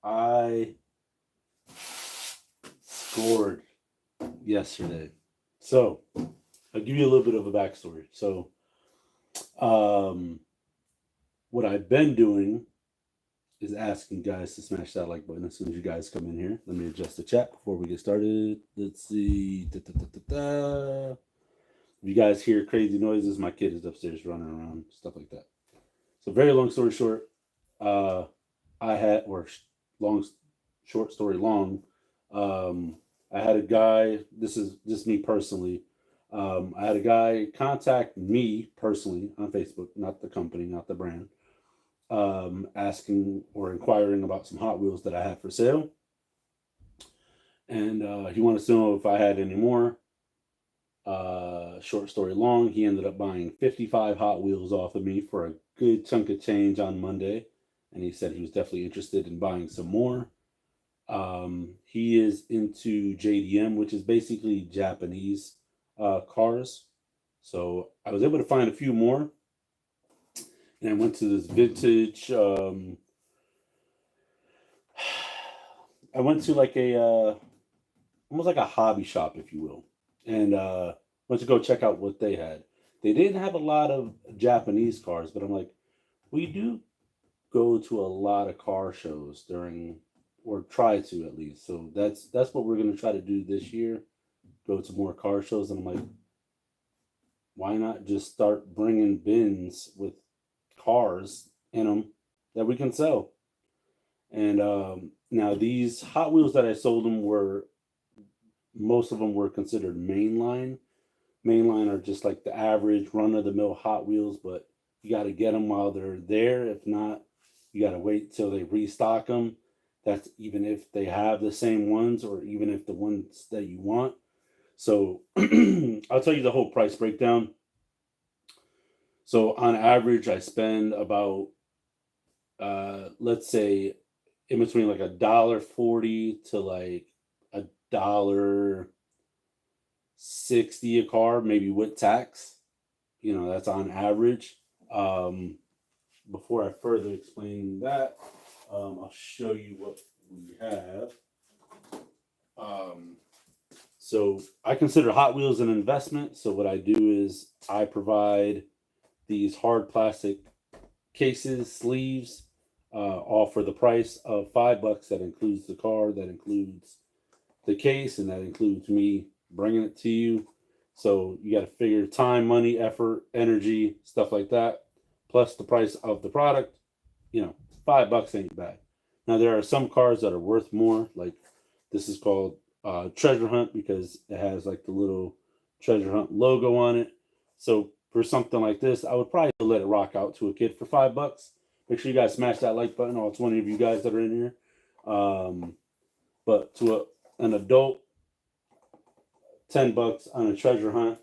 I scored yesterday. So, I'll give you a little bit of a backstory. So, what I've been doing is asking guys to smash that like button as soon as you guys come in here. Let me adjust the chat before we get started. Let's see. Da, da, da, da, da. If you guys hear crazy noises, my kid is upstairs running around, stuff like that. So, very long story short, I had, or long, short story long, I had a guy, this is just me personally. I had a guy contact me personally on Facebook, not the company, not the brand, asking or inquiring about some Hot Wheels that I had for sale. And he wanted to know if I had any more. Short story long, he ended up buying 55 Hot Wheels off of me for a good chunk of change on Monday. And he said he was definitely interested in buying some more. He is into JDM, which is basically Japanese cars. So I was able to find a few more. And I went to this vintage. I went to like a almost like a hobby shop, if you will, and went to go check out what they had. They didn't have a lot of Japanese cars, but I'm like, we do go to a lot of car shows during, or try to at least. So that's what we're gonna try to do this year. Go to more car shows, and I'm like, why not just start bringing bins with cars in them that we can sell? And now these Hot Wheels that I sold them were, most of them were considered mainline. Mainline are just like the average run of the mill Hot Wheels, but you got to get them while they're there. If not, you got to wait till they restock them. That's even if they have the same ones, or even if the ones that you want. So I'll tell you the whole price breakdown. So on average, I spend about, let's say, in between like $1.40 to like $1.60 a car, maybe with tax. That's on average. Before I further explain that, I'll show you what we have. So I consider Hot Wheels an investment. So what I do is I provide these hard plastic cases, sleeves, all for the price of $5. That includes the car, that includes the case, and that includes me bringing it to you. So you got to figure time, money, effort, energy, stuff like that, plus the price of the product. $5 ain't bad. Now there are some cars that are worth more. Like this is called Treasure Hunt because it has like the little Treasure Hunt logo on it. So for something like this, I would probably let it rock out to a kid for $5. Make sure you guys smash that like button, all 20 of you guys that are in here. But to an adult, $10 on a Treasure Hunt.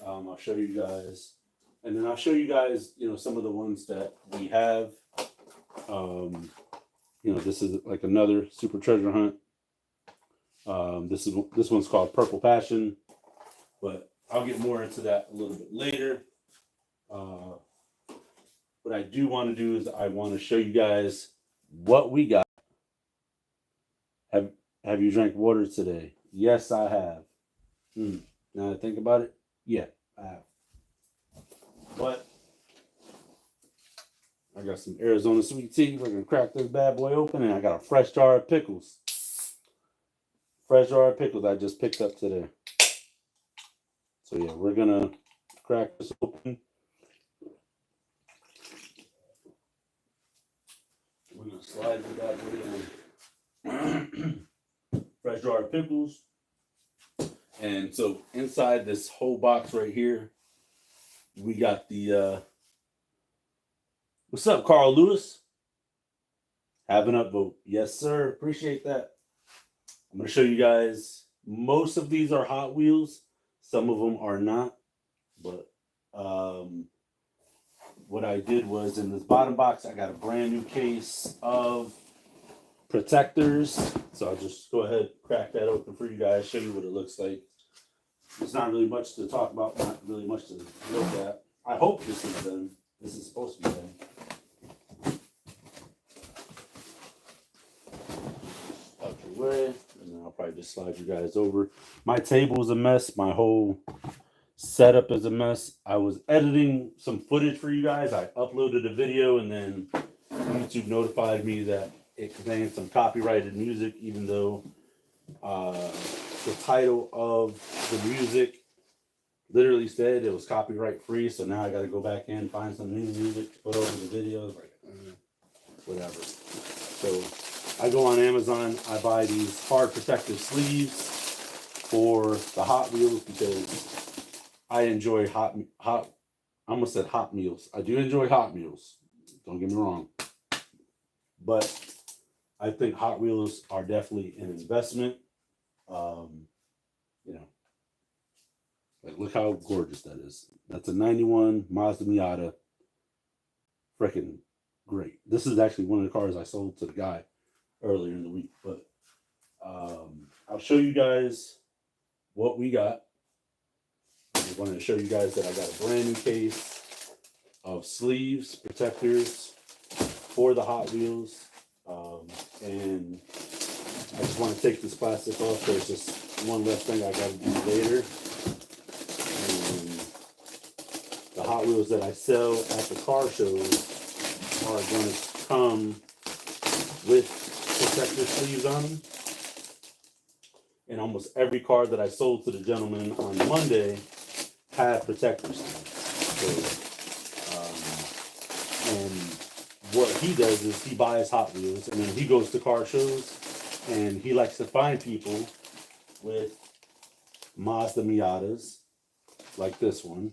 I'll show you guys, and then I'll show you guys, some of the ones that we have. This is like another Super Treasure Hunt. This one's called Purple Passion, but I'll get more into that a little bit later. What I do want to do is I want to show you guys what we got. Have you drank water today? Yes, I have. Now I think about it, yeah, I have. But I got some Arizona sweet tea. We're gonna crack this bad boy open, and I got a fresh jar of pickles. Fresh jar of pickles I just picked up today. So yeah, we're gonna crack this open. We're gonna slide the bad boy in. Fresh jar of pickles. And so inside this whole box right here, we got the what's up, Carl Lewis? Have an upvote. Yes, sir. Appreciate that. I'm going to show you guys. Most of these are Hot Wheels. Some of them are not. But what I did was in this bottom box, I got a brand new case of protectors. So I'll just go ahead, crack that open for you guys, show you what it looks like. There's not really much to talk about, not really much to look at. I hope this is done. This is supposed to be done. way, and then I'll probably just slide you guys over. My table is a mess. My whole setup is a mess. I was editing some footage for you guys. I uploaded a video, and then YouTube notified me that it contained some copyrighted music, even though the title of the music literally said it was copyright free. So now I got to go back in, find some new music to put over the videos, like whatever. So I go on Amazon, I buy these hard protective sleeves for the Hot Wheels because I enjoy I almost said hot meals. I do enjoy hot meals. Don't get me wrong. But I think Hot Wheels are definitely an investment. You know, like look how gorgeous that is. That's a 91 Mazda Miata. Freaking great. This is actually one of the cars I sold to the guy earlier in the week. But I'll show you guys what we got. I wanted to show you guys that I got a brand new case of sleeves, protectors for the Hot Wheels. And I just want to take this plastic off. There's just one less thing I got to do later. And the Hot Wheels that I sell at the car shows are going to come with protector sleeves on them. And almost every car that I sold to the gentleman on Monday had protector sleeves. So, and what he does is he buys Hot Wheels and then he goes to car shows and he likes to find people with Mazda Miatas like this one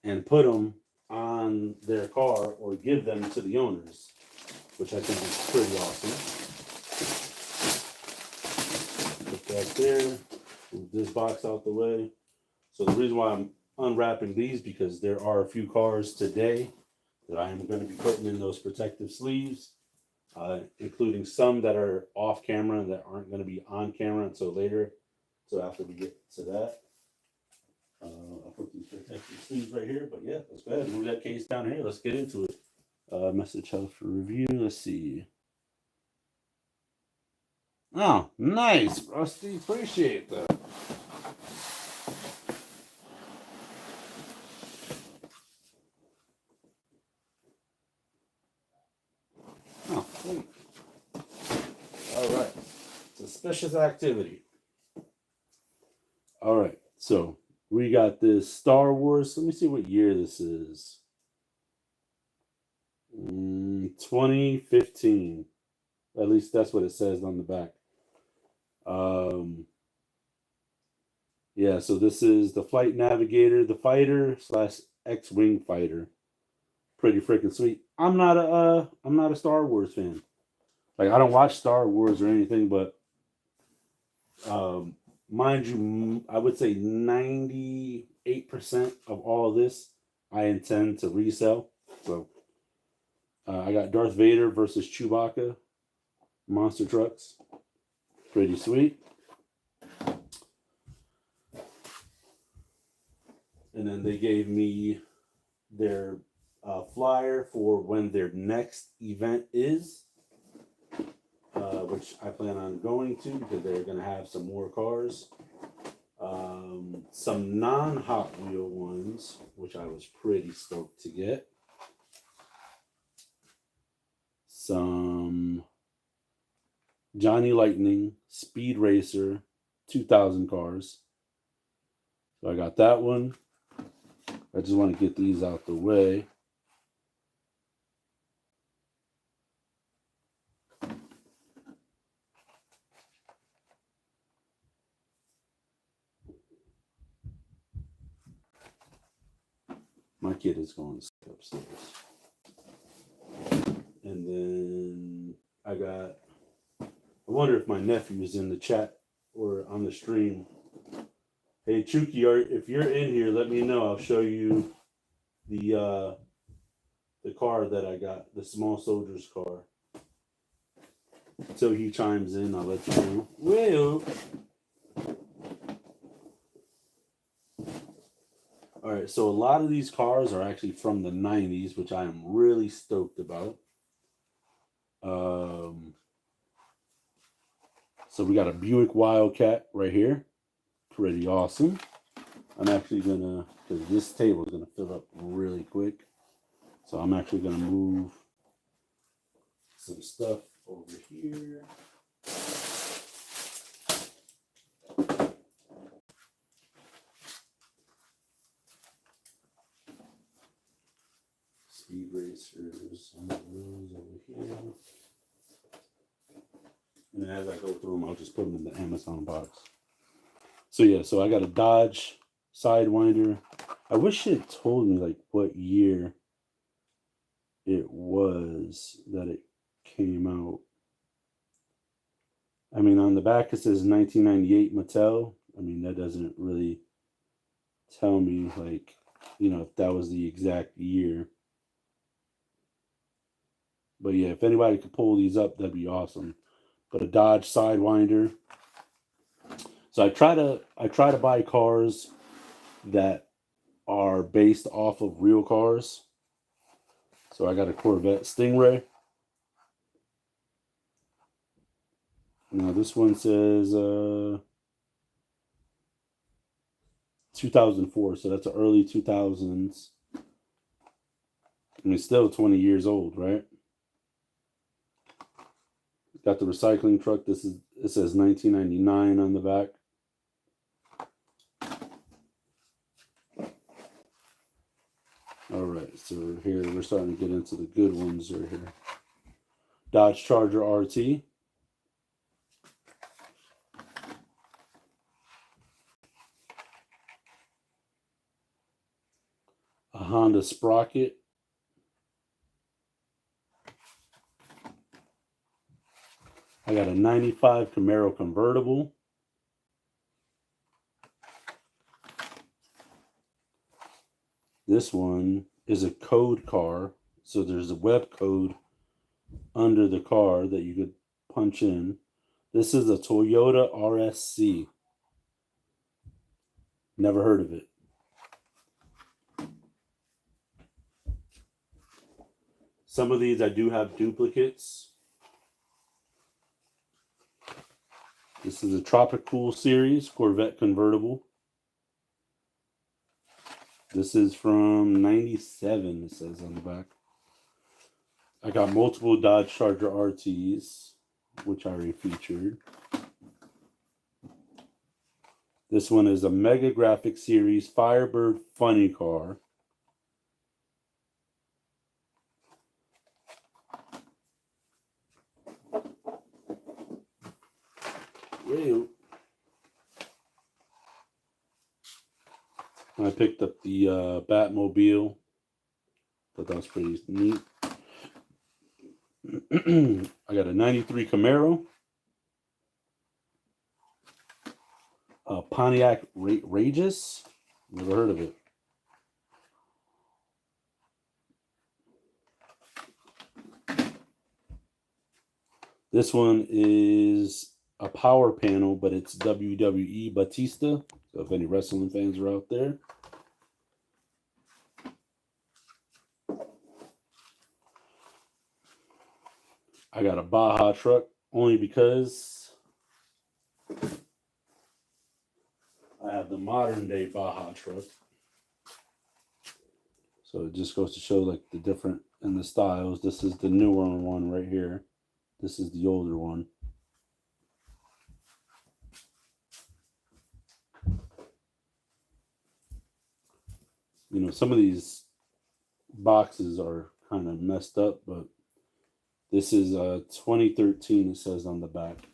and put them on their car or give them to the owners, which I think is pretty awesome. Put that there, move this box out the way. So the reason why I'm unwrapping these because there are a few cars today that I am going to be putting in those protective sleeves, including some that are off camera that aren't going to be on camera until later. So after we get to that, I'll put these protective sleeves right here. But yeah, let's go ahead and move that case down here. Let's get into it. Message held for review. Let's see. Oh, nice, Rusty. Appreciate that. Oh, sweet. All right. Suspicious activity. All right. So we got this Star Wars. Let me see what year this is. 2015. At least that's what it says on the back. Yeah, so this is the Flight Navigator, the fighter / X-Wing fighter. Pretty freaking sweet. I'm not a Star Wars fan. Like I don't watch Star Wars or anything, but mind you, I would say 98% of all of this I intend to resell. So I got Darth Vader versus Chewbacca monster trucks. Pretty sweet. And then they gave me their flyer for when their next event is, which I plan on going to because they're going to have some more cars. Some non-Hot Wheel ones, which I was pretty stoked to get. Some Johnny Lightning Speed Racer 2000 cars. So I got that one. I just want to get these out the way. My kid is going upstairs. And then I wonder if my nephew is in the chat or on the stream. Hey, Chuki, if you're in here, let me know. I'll show you the car that I got, the Small Soldiers car. Until he chimes in, I'll let you know. Well, all right, so a lot of these cars are actually from the 90s, which I am really stoked about. So we got a Buick Wildcat right here. Pretty awesome. I'm actually gonna, because this table is gonna fill up really quick. So I'm actually gonna move some stuff over here. Speed racers, some of those over here. And then as I go through them, I'll just put them in the Amazon box. So yeah, so I got a Dodge Sidewinder. I wish it told me like what year it was that it came out. I mean, on the back it says 1998 Mattel. I mean, that doesn't really tell me like, you know, if that was the exact year. But yeah, if anybody could pull these up, that'd be awesome. But a Dodge Sidewinder. So I try to buy cars that are based off of real cars. So I got a Corvette Stingray. Now this one says 2004, so that's the early 2000s. I mean, still 20 years old, right? Got the recycling truck. It says 1999 on the back. All right, so here we're starting to get into the good ones right here. Dodge Charger RT. A Honda Sprocket. I got a 95 Camaro convertible. This one is a code car. So there's a web code under the car that you could punch in. This is a Toyota RSC. Never heard of it. Some of these I do have duplicates. This is a Tropical Series Corvette convertible. This is from 97, it says on the back. I got multiple Dodge Charger RTs, which I already featured. This one is a Mega Graphic Series Firebird Funny Car. Wait. I picked up the Batmobile. Thought that was pretty neat. I got a 93 Camaro. Pontiac Rageous. Never heard of it. This one is a power panel, but it's WWE Batista. So if any wrestling fans are out there. I got a Baja truck only because I have the modern day Baja truck. So it just goes to show like the different in the styles. This is the newer one right here. This is the older one. You know, some of these boxes are kind of messed up, but this is 2013, it says on the back.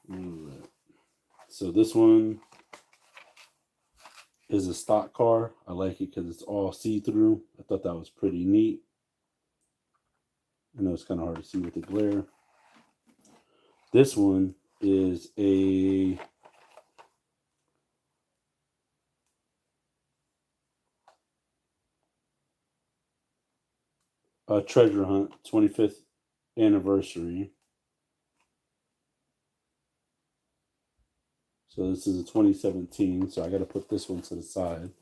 Right. So this one is a stock car. I like it because it's all see-through. I thought that was pretty neat. I know it's kind of hard to see with the glare. This one is a treasure hunt 25th anniversary. So this is a 2017. So I got to put this one to the side.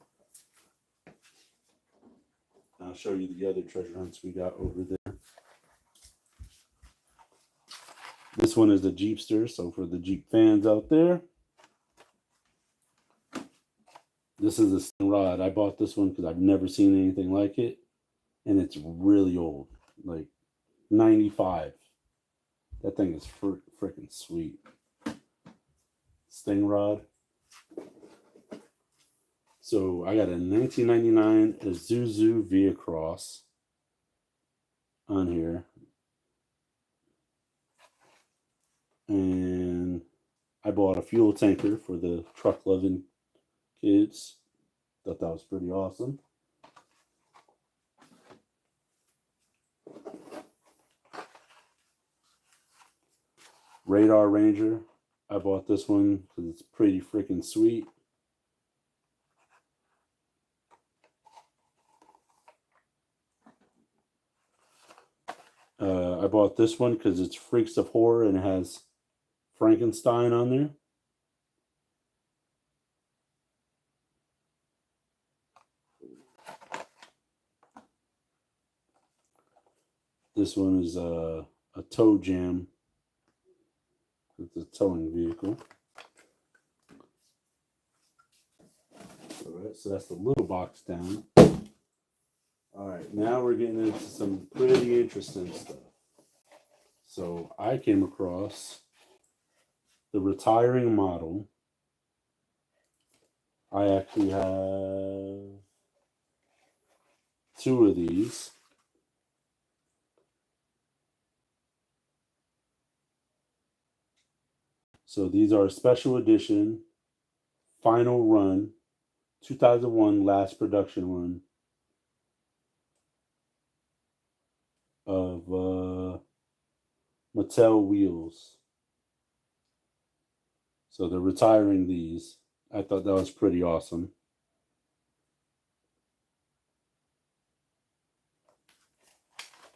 show you the other treasure hunts we got over there. This one is the Jeepster, so for the Jeep fans out there. This is a Sting rod. I bought this one because I've never seen anything like it. And it's really old, like 95. That thing is freaking sweet. Sting rod. So I got a 1999 Isuzu Via-Cross on here. And I bought a fuel tanker for the truck loving kids. Thought that was pretty awesome. Radar Ranger. I bought this one because it's pretty freaking sweet. I bought this one because it's Freaks of Horror and it has Frankenstein on there. This one is a tow jam. It's a towing vehicle. All right, so that's the little box down. All right, now we're getting into some pretty interesting stuff. So I came across the retiring model. I actually have 2 of these. So these are special edition, final run, 2001 last production run of Mattel wheels. So they're retiring these. I thought that was pretty awesome.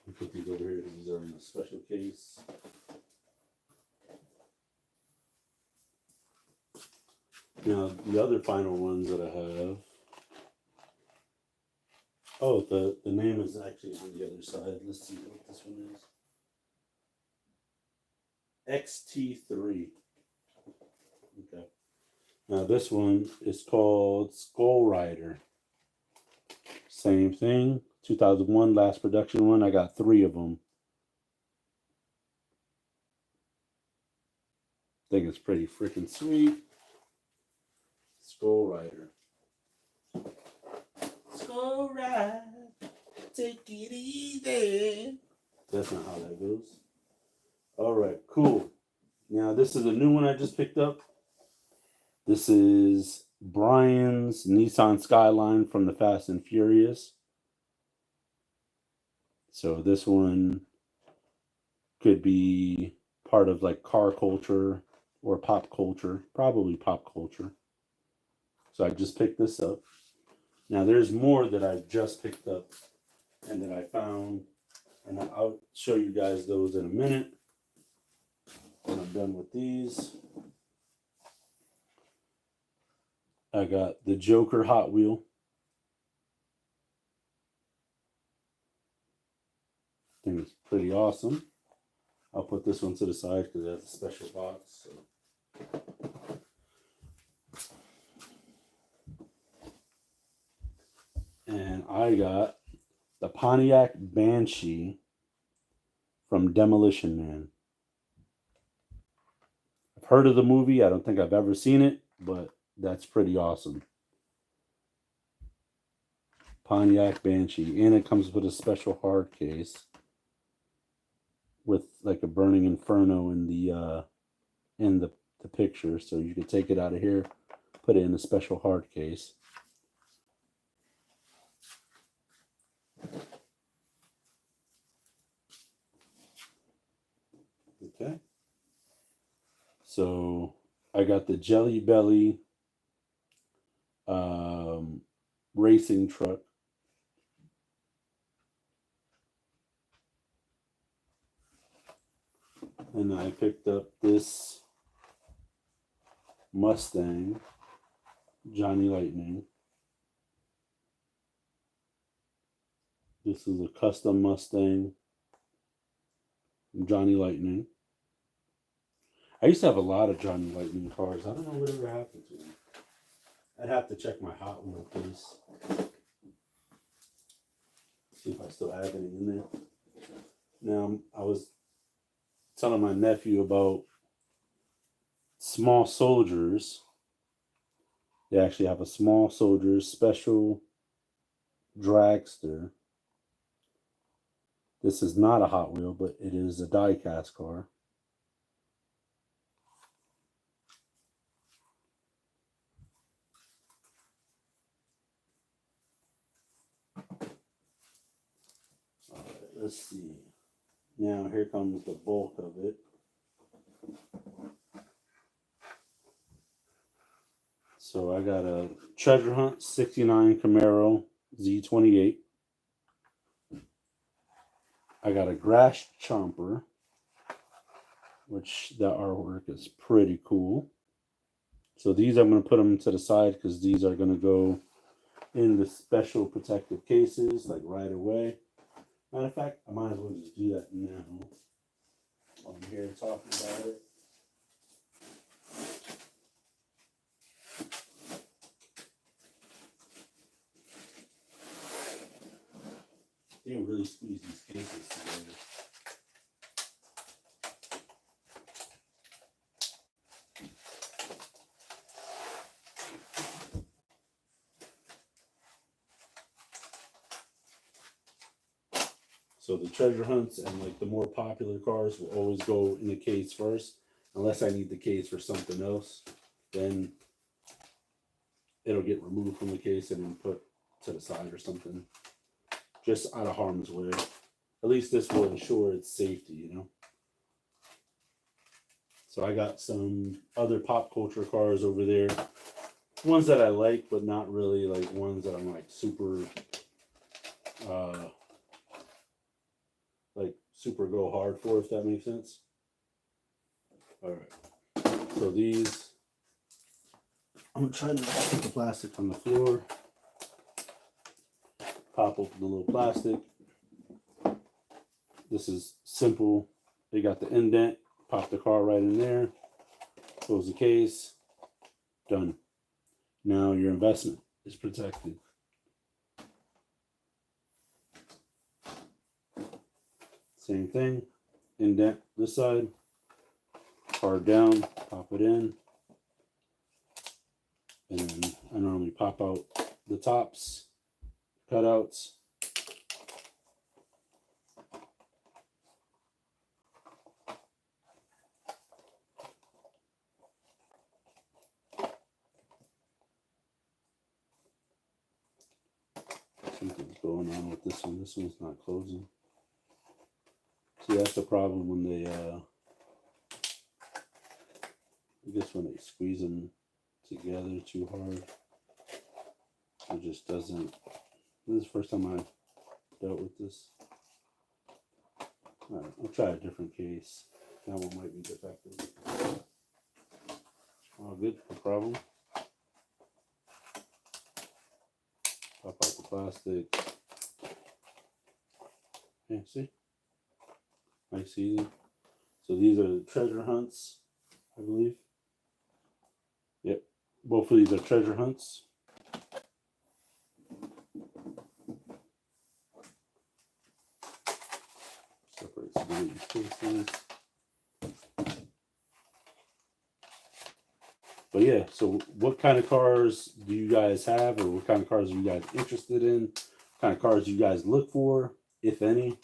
I'll put these over here. These are in a special case. Now, the other final ones that I have. Oh, the name is actually on the other side. Let's see what this one is. XT3. Okay. Now, this one is called Skull Rider. Same thing. 2001 last production one. I got 3 of them. I think it's pretty freaking sweet. Skull Rider. Skull Ride, take it easy. That's not how that goes. All right, cool. Now this is a new one I just picked up. This is Brian's Nissan Skyline from the Fast and Furious. So this one could be part of like car culture or pop culture, probably pop culture. So I just picked this up. Now there's more that I just picked up and that I found, and I'll show you guys those in a minute when I'm done with these. I got the Joker Hot Wheel. I think it's pretty awesome. I'll put this one to the side because it has a special box. So. And I got the Pontiac Banshee from Demolition Man. I've heard of the movie. I don't think I've ever seen it, but that's pretty awesome. Pontiac Banshee. And it comes with a special hard case with like a burning inferno in the picture. So you can take it out of here, put it in a special hard case. Okay. So I got the Jelly Belly racing truck. And I picked up this Mustang Johnny Lightning. This is a custom Mustang from Johnny Lightning. I used to have a lot of Johnny Lightning cars. I don't know whatever happened to them. I'd have to check my Hot Wheel case. See if I still have any in there. Now, I was telling my nephew about Small Soldiers. They actually have a Small Soldiers special dragster. This is not a Hot Wheel, but it is a die-cast car. All right, let's see. Now here comes the bulk of it. So I got a Treasure Hunt 69 Camaro Z28. I got a Grass Chomper, which the artwork is pretty cool. So these I'm going to put them to the side because these are going to go in the special protective cases like right away. Matter of fact, I might as well just do that now. I'm here talking about it. They didn't really squeeze these cases together. So the treasure hunts and like the more popular cars will always go in the case first, unless I need the case for something else. Then it'll get removed from the case and then put to the side or something, just out of harm's way. At least this will ensure its safety, you know. So I got some other pop culture cars over there, ones that I like, but not really like ones that I'm like super go hard for, if that makes sense. All right, so these, I'm gonna try to take the plastic from the floor, pop open the little plastic. This is simple. They got the indent, pop the car right in there, close the case, done. Now your investment is protected. Same thing, indent this side, car down, pop it in, and then I normally pop out the tops, cutouts. Something's going on with this one. This one's not closing. See, that's the problem when they, I guess when they squeeze them together too hard, it just doesn't. This is the first time I've dealt with this. All right, I'll try a different case. That one might be defective. All good, no problem. Pop out the plastic. Yeah, see? Nice, easy. So these are the treasure hunts, I believe. Yep, both of these are treasure hunts. Separate some of these cases. But yeah, so what kind of cars do you guys have, or what kind of cars are you guys interested in? What kind of cars do you guys look for, if any?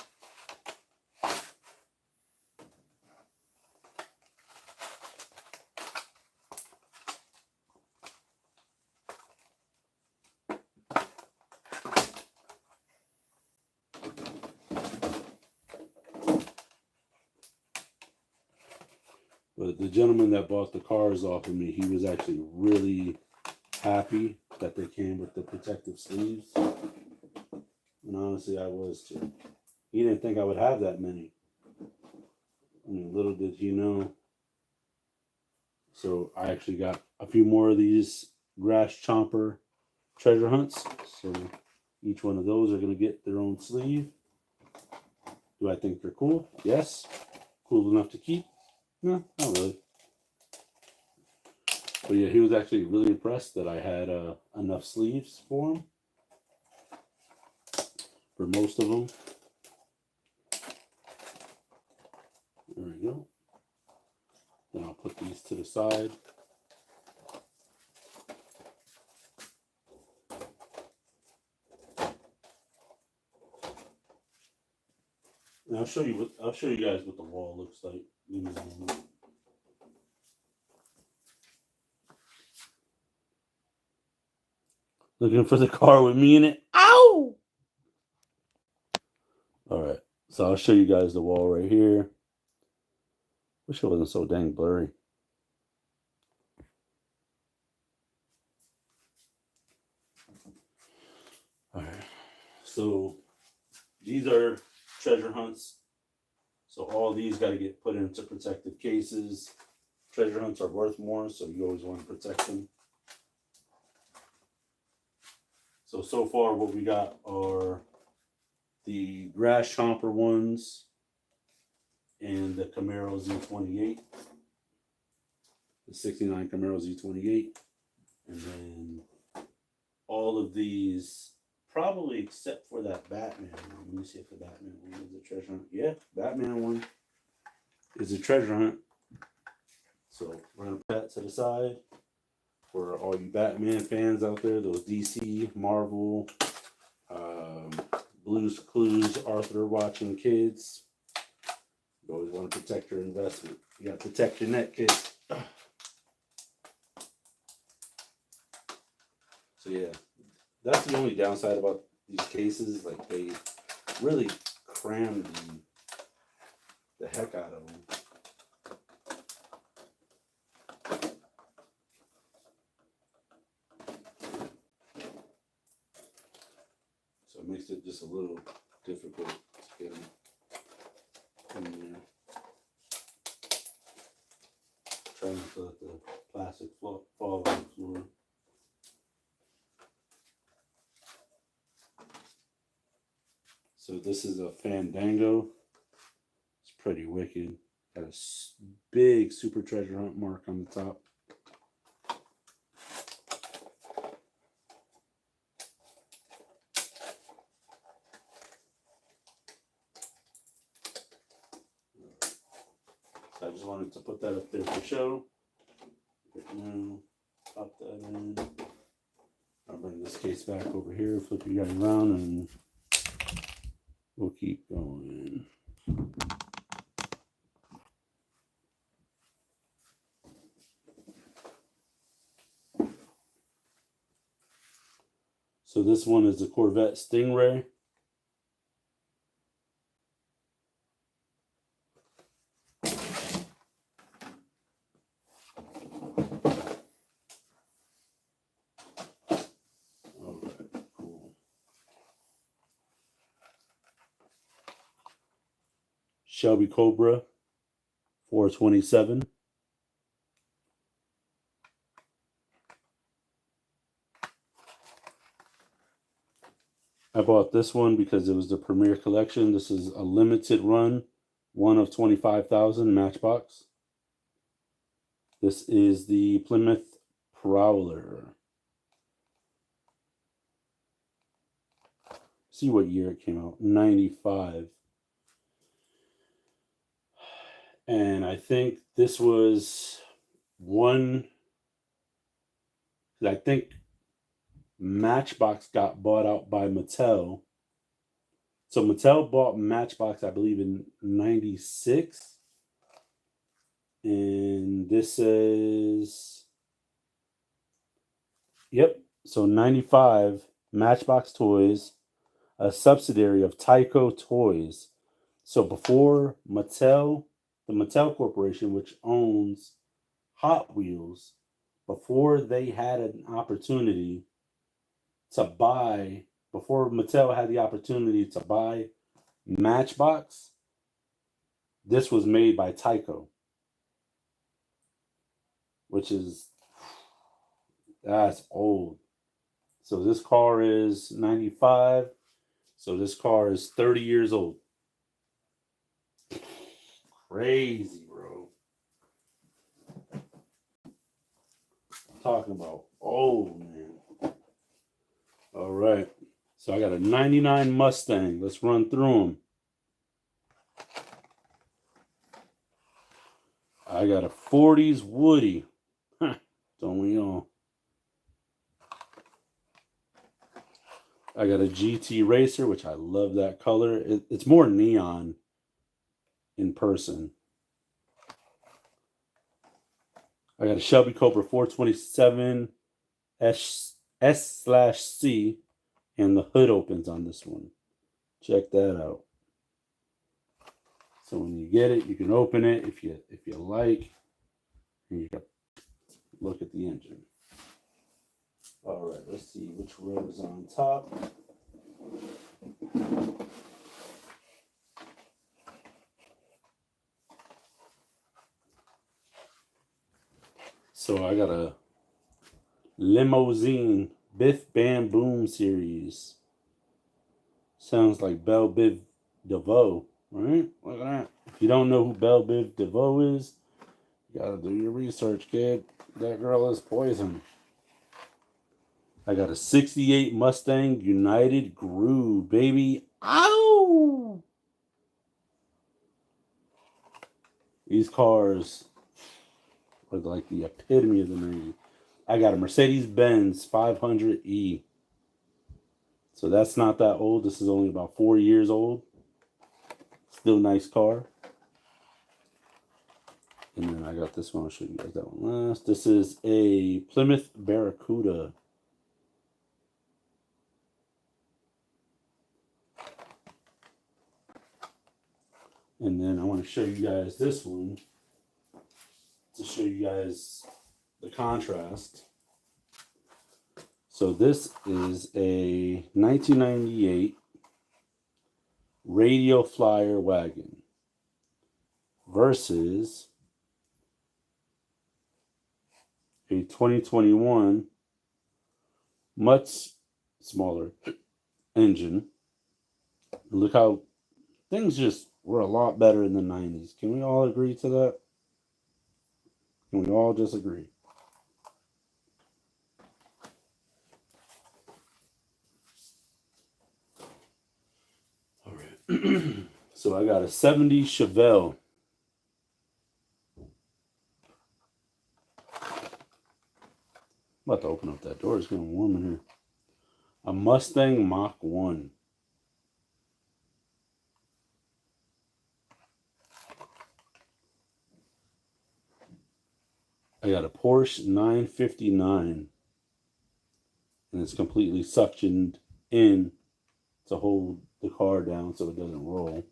But the gentleman that bought the cars off of me, he was actually really happy that they came with the protective sleeves. And honestly, I was too. He didn't think I would have that many. I mean, little did he know. So I actually got a few more of these Grass Chomper treasure hunts. So Each one of those are going to get their own sleeve. Do I think they're cool? Yes. Cool enough to keep? No, not really. But yeah, he was actually really impressed that I had enough sleeves for him. For most of them. There we go. Then I'll put these to the side. And I'll show you guys what the wall looks like. Give me a moment. Looking for the car with me in it. Ow! All right. So I'll show you guys the wall right here. Wish it wasn't so dang blurry. All right. So these are treasure hunts. So all these got to get put into protective cases. Treasure hunts are worth more, so you always want to protect them. So far what we got are the grass chomper ones and the Camaro Z28. The 69 Camaro Z28. And then all of these, probably except for that Batman one. Let me see if the Batman one is a treasure hunt. Yeah, Batman one is a treasure hunt. So we're going to put that to the side for all you Batman fans out there, those DC, Marvel, Blue's Clues, Arthur watching kids. You always want to protect your investment. You got to protect your net, kids. So yeah, that's the only downside about these cases. Like, they really cram the heck out of them. So it makes it just a little difficult to get them in there. Trying not to let the plastic fall on the floor. So this is a Fandango. It's pretty wicked. Got a big super treasure hunt mark on the top. So I just wanted to put that up there for show. Pop that in. I'll bring this case back over here, flip you guys around, and we'll keep going. So this one is the Corvette Stingray. Alright, cool. Shelby Cobra 427. I bought this one because it was the premier collection. This is a limited run, one of 25,000 Matchbox. This is the Plymouth Prowler. See what year it came out. 95. And I think this was one. I think Matchbox got bought out by Mattel. So Mattel bought Matchbox, I believe, in 96. And this is, yep, so 95, Matchbox Toys, a subsidiary of Tyco Toys. So before Mattel, the Mattel Corporation, which owns Hot Wheels, before they had an opportunity to buy, before Mattel had the opportunity to buy Matchbox, this was made by Tyco, which is, that's old. So this car is 95. So this car is 30 years old. Crazy, bro. I'm talking about old, man. All right. So I got a 99 Mustang. Let's run through them. I got a 40s Woody. Don't we all? I got a GT Racer, which I love that color. It's more neon in person. I got a Shelby Cobra 427 S/C, and the hood opens on this one. Check that out. So when you get it, you can open it if you like, and you can look at the engine. All right, let's see which row is on top. So I got a limousine Biff Bam Boom series. Sounds like Belle Biv DeVoe, right? Look at that. If you don't know who Belle Biv DeVoe is, you gotta do your research, kid. That girl is poison. I got a 68 Mustang United Groove, baby. Ow! These cars are like the epitome of the 90s. I got a Mercedes-Benz 500E. So that's not that old. This is only about 4 years old. Still nice car. And then I got this one. I'll show you guys that one last. This is a Plymouth Barracuda. And then I want to show you guys this one to show you guys the contrast. So this is a 1998 Radio Flyer wagon versus a 2021 much smaller engine. And look how things just were a lot better in the 90s. Can we all agree to that? Can we all just agree? All right. So I got a 70 Chevelle. I'm about to open up that door. It's getting warm in here. A Mustang Mach 1. I got a Porsche 959. And it's completely suctioned in to hold the car down so it doesn't roll.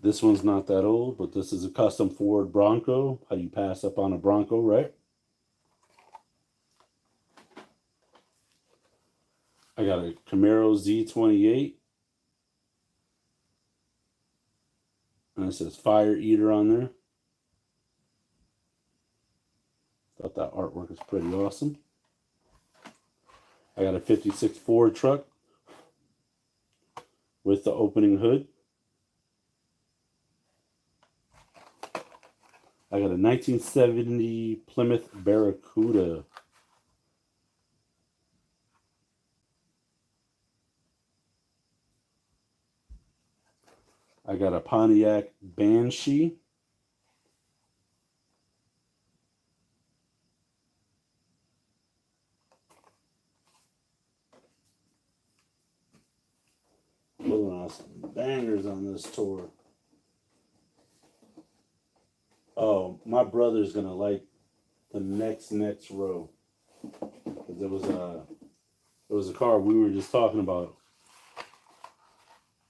This one's not that old, but this is a custom Ford Bronco. How you pass up on a Bronco, right? I got a Camaro Z28. And it says Fire Eater on there. Thought that artwork is pretty awesome. I got a 56 Ford truck with the opening hood. I got a 1970 Plymouth Barracuda. I got a Pontiac Banshee. Pulling out some bangers on this tour. Oh, my brother's gonna like the next row. Because there was a car we were just talking about.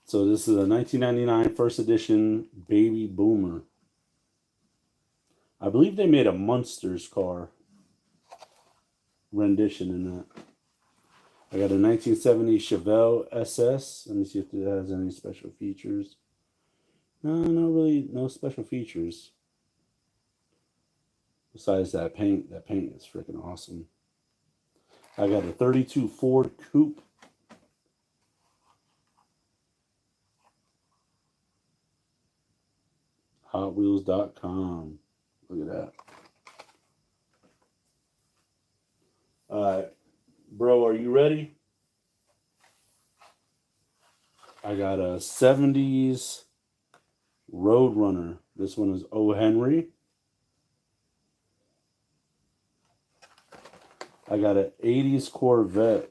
So this is a 1999 first edition Baby Boomer. I believe they made a Munsters car rendition in that. I got a 1970 Chevelle SS. Let me see if it has any special features. No, no special features. Besides that paint is freaking awesome. I got a 32 Ford Coupe. HotWheels.com. Look at that. Alright, bro, are you ready? I got a 70s Roadrunner. This one is O. Henry. I got an 80s Corvette.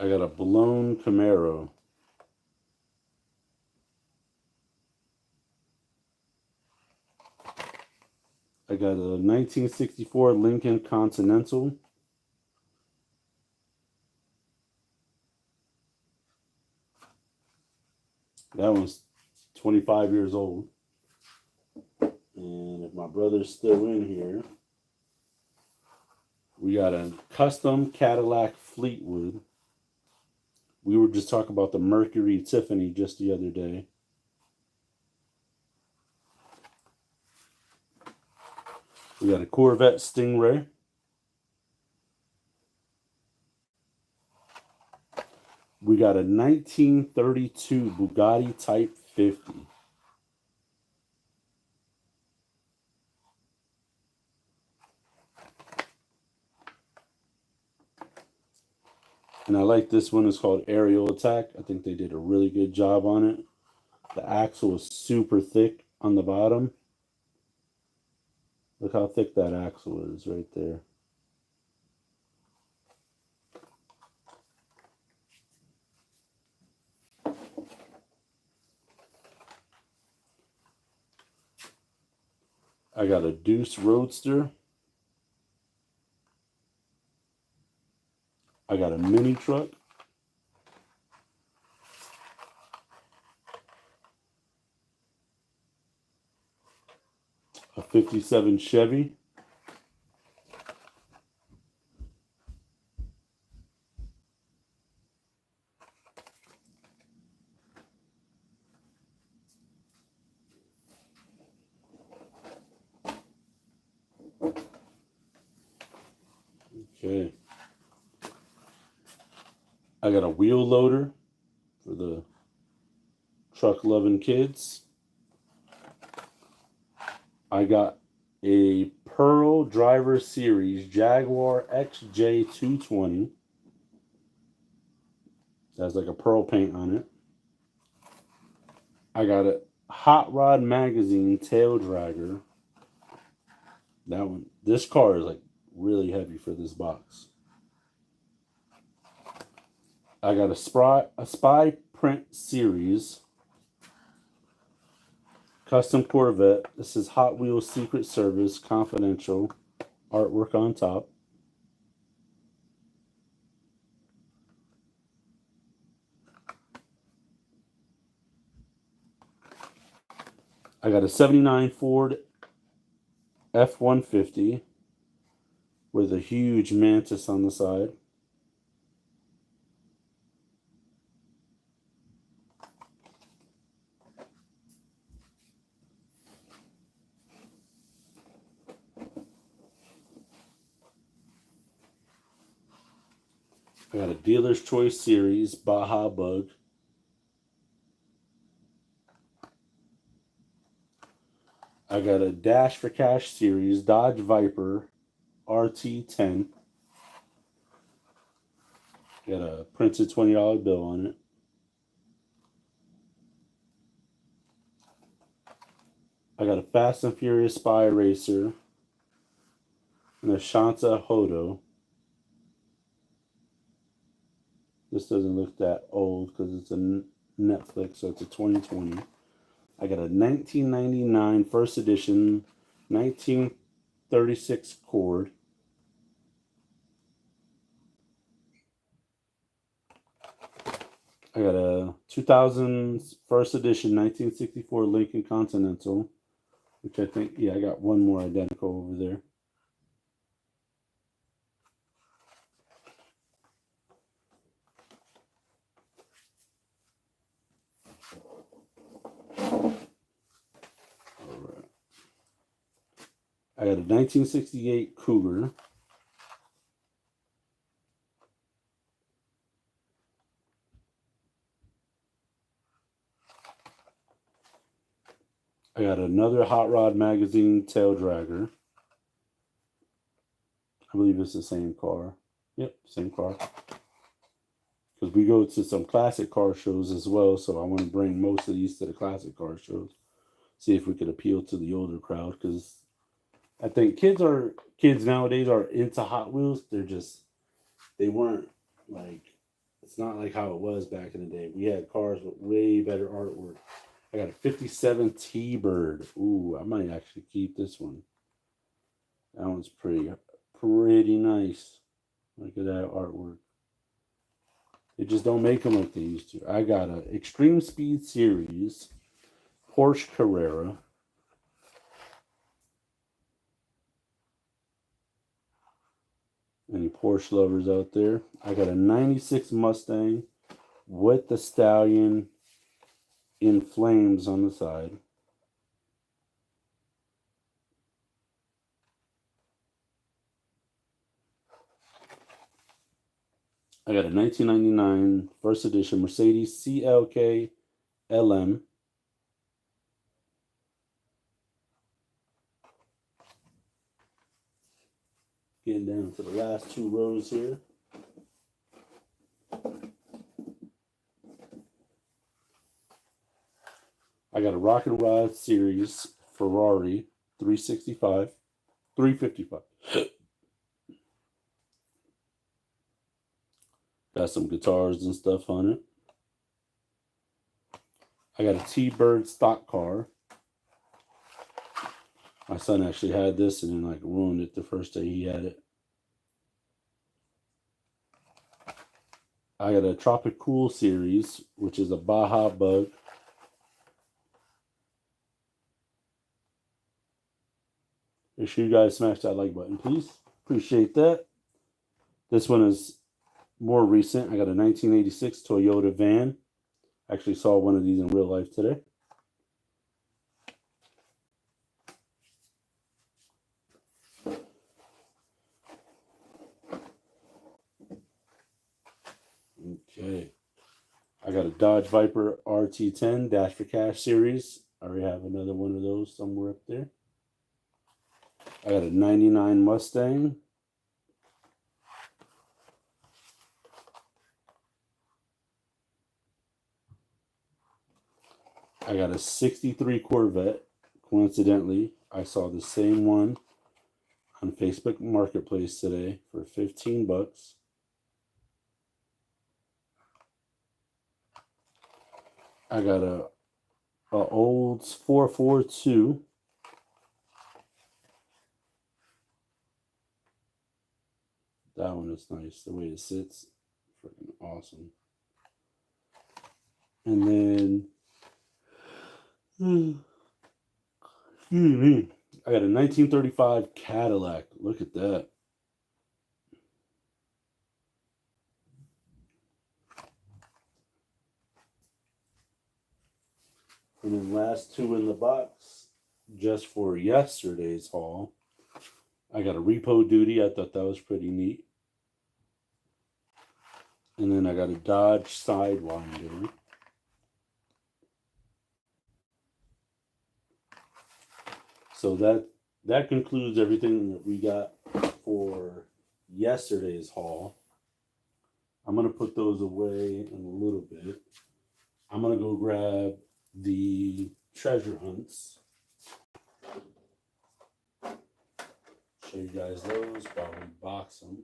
I got a blown Camaro. I got a 1964 Lincoln Continental. That one's 25 years old. And if my brother's still in here, we got a custom Cadillac Fleetwood. We were just talking about the Mercury Tiffany just the other day. We got a Corvette Stingray. We got a 1932 Bugatti Type 50. And I like this one. It's called Aerial Attack. I think they did a really good job on it. The axle is super thick on the bottom. Look how thick that axle is right there. I got a Deuce Roadster. I got a mini truck. A 57 Chevy. Okay. I got a wheel loader for the truck loving kids. I got a Pearl Driver Series Jaguar XJ220. Has like a pearl paint on it. I got a Hot Rod Magazine tail dragger. That one. This car is like really heavy for this box. I got a Spy Print Series custom Corvette. This is Hot Wheels Secret Service confidential artwork on top. I got a 79 Ford F-150 with a huge mantis on the side. I got a Dealer's Choice Series Baja Bug. I got a Dash for Cash Series Dodge Viper RT10. Got a printed $20 bill on it. I got a Fast and Furious Spy Racer and a Shanta Hodo. This doesn't look that old because it's a Netflix, so it's a 2020. I got a 1999 first edition 1936 Cord. I got a 2000 first edition 1964 Lincoln Continental, which I think, yeah, I got one more identical over there. All right. I got a 1968 Cougar. I got another Hot Rod Magazine tail dragger. I believe it's the same car. Yep, same car. Because we go to some classic car shows as well, so I want to bring most of these to the classic car shows. See if we could appeal to the older crowd. Because I think kids nowadays are into Hot Wheels. They weren't like, it's not like how it was back in the day. We had cars with way better artwork. I got a 57 T-Bird. Ooh, I might actually keep this one. That one's pretty nice. Look at that artwork. They just don't make them like they used to. I got a Extreme Speed Series Porsche Carrera. Any Porsche lovers out there? I got a 96 Mustang with the Stallion in flames on the side. I got a 1999 first edition Mercedes CLK LM. Getting down to the last two rows here. I got a Rock and Rod Series Ferrari 355. Got some guitars and stuff on it. I got a T-Bird stock car. My son actually had this and then ruined it the first day he had it. I got a Tropic Cool Series, which is a Baja Bug. Make sure you guys smash that like button, please. Appreciate that. This one is more recent. I got a 1986 Toyota van. Actually saw one of these in real life today. Okay. I got a Dodge Viper RT10 Dash for Cash series. I already have another one of those somewhere up there. I got a 99 Mustang. I got a 63 Corvette. Coincidentally, I saw the same one on Facebook Marketplace today for 15 bucks. I got a Olds 442. That one is nice. The way it sits, freaking awesome. And then, excuse me, I got a 1935 Cadillac. Look at that. And then last two in the box, just for yesterday's haul, I got a Repo Duty. I thought that was pretty neat. And then I got a Dodge Sidewinder. So that concludes everything that we got for yesterday's haul. I'm going to put those away in a little bit. I'm going to go grab the treasure hunts. Show you guys those while we box them.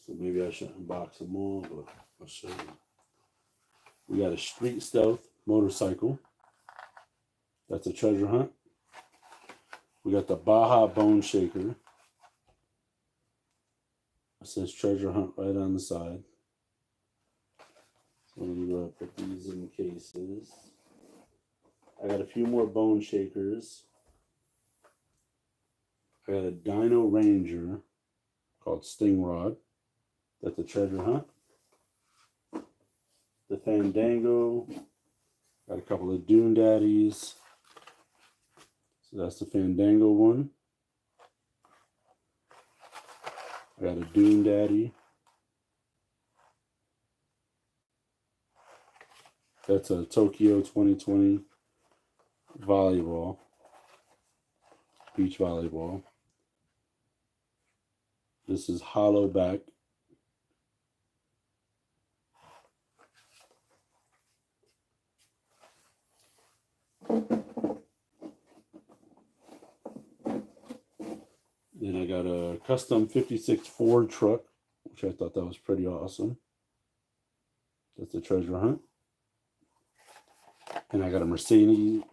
So maybe I should unbox them all, but I'll show you. We got a Street Stealth motorcycle. That's a treasure hunt. We got the Baja Bone Shaker. It says treasure hunt right on the side. So let me go ahead and put these in cases. I got a few more bone shakers. I got a Dino Ranger called Stingrod. That's a treasure hunt. The Fandango. Got a couple of Dune Daddies. So that's the Fandango one. I got a Dune Daddy. That's a Tokyo 2020 volleyball. Beach volleyball. This is hollow back. Then I got a custom 56 Ford truck, which I thought that was pretty awesome. That's a treasure hunt. And I got a Mercedes-Benz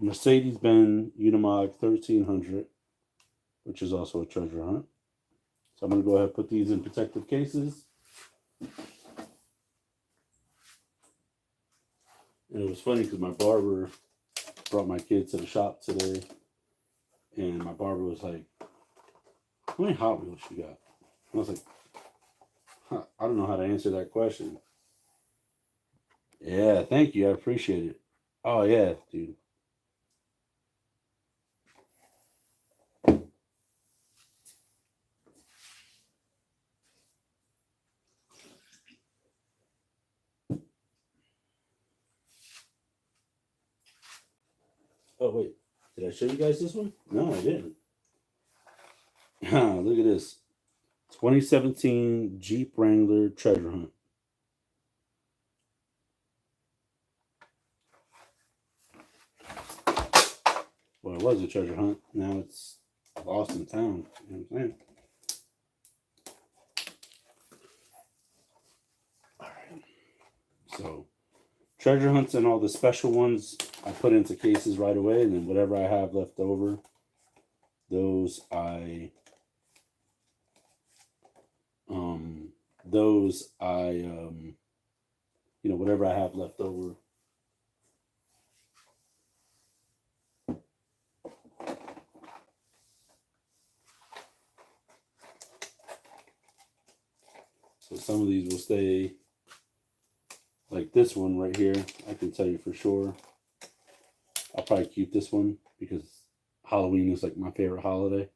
Unimog 1300, which is also a treasure hunt. So I'm going to go ahead and put these in protective cases. And it was funny because my barber brought my kids to the shop today. And my barber was like, how many Hot Wheels you got? And I was like, I don't know how to answer that question. Yeah, thank you. I appreciate it. Oh, yeah, dude. Oh, wait. Did I show you guys this one? No, I didn't. Look at this. 2017 Jeep Wrangler treasure hunt. Well, it was a treasure hunt. Now it's lost in town. You know what I'm saying? All right. So, treasure hunts and all the special ones I put into cases right away, and then whatever I have left over, those you know, whatever I have left over. So some of these will stay, like this one right here. I can tell you for sure. I'll probably keep this one because Halloween is like my favorite holiday.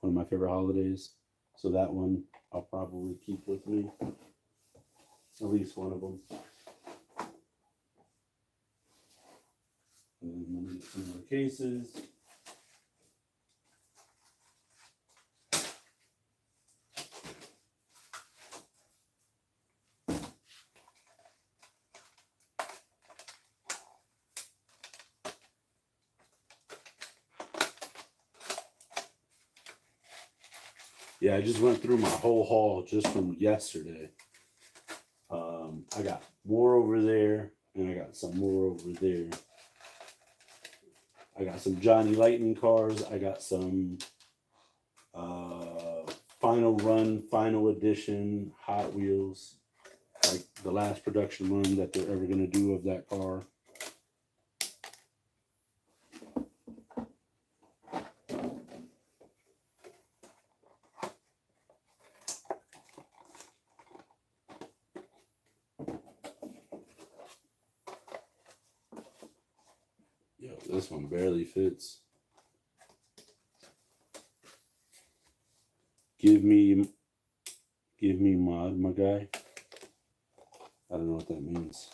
One of my favorite holidays. So that one I'll probably keep with me. At least one of them. And then let me get some more cases. Yeah, I just went through my whole haul just from yesterday. I got more over there, and I got some more over there. I got some Johnny Lightning cars. I got some Final Run, Final Edition Hot Wheels, like the last production run that they're ever going to do of that car. Yo, this one barely fits. Give me mod, my guy. I don't know what that means.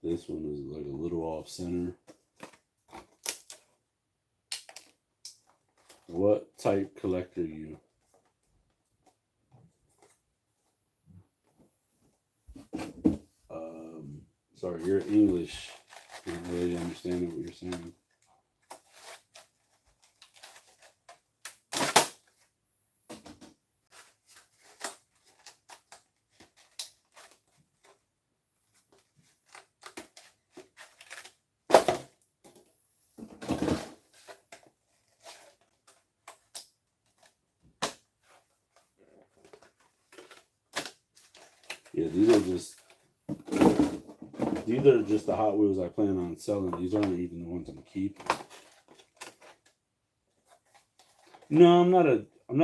This one is like a little off center. What type collector are you? Sorry, your English. I'm not really understanding what you're saying. Yeah, these are just the Hot Wheels I plan on selling. These aren't even the ones I'm keeping. No, I'm not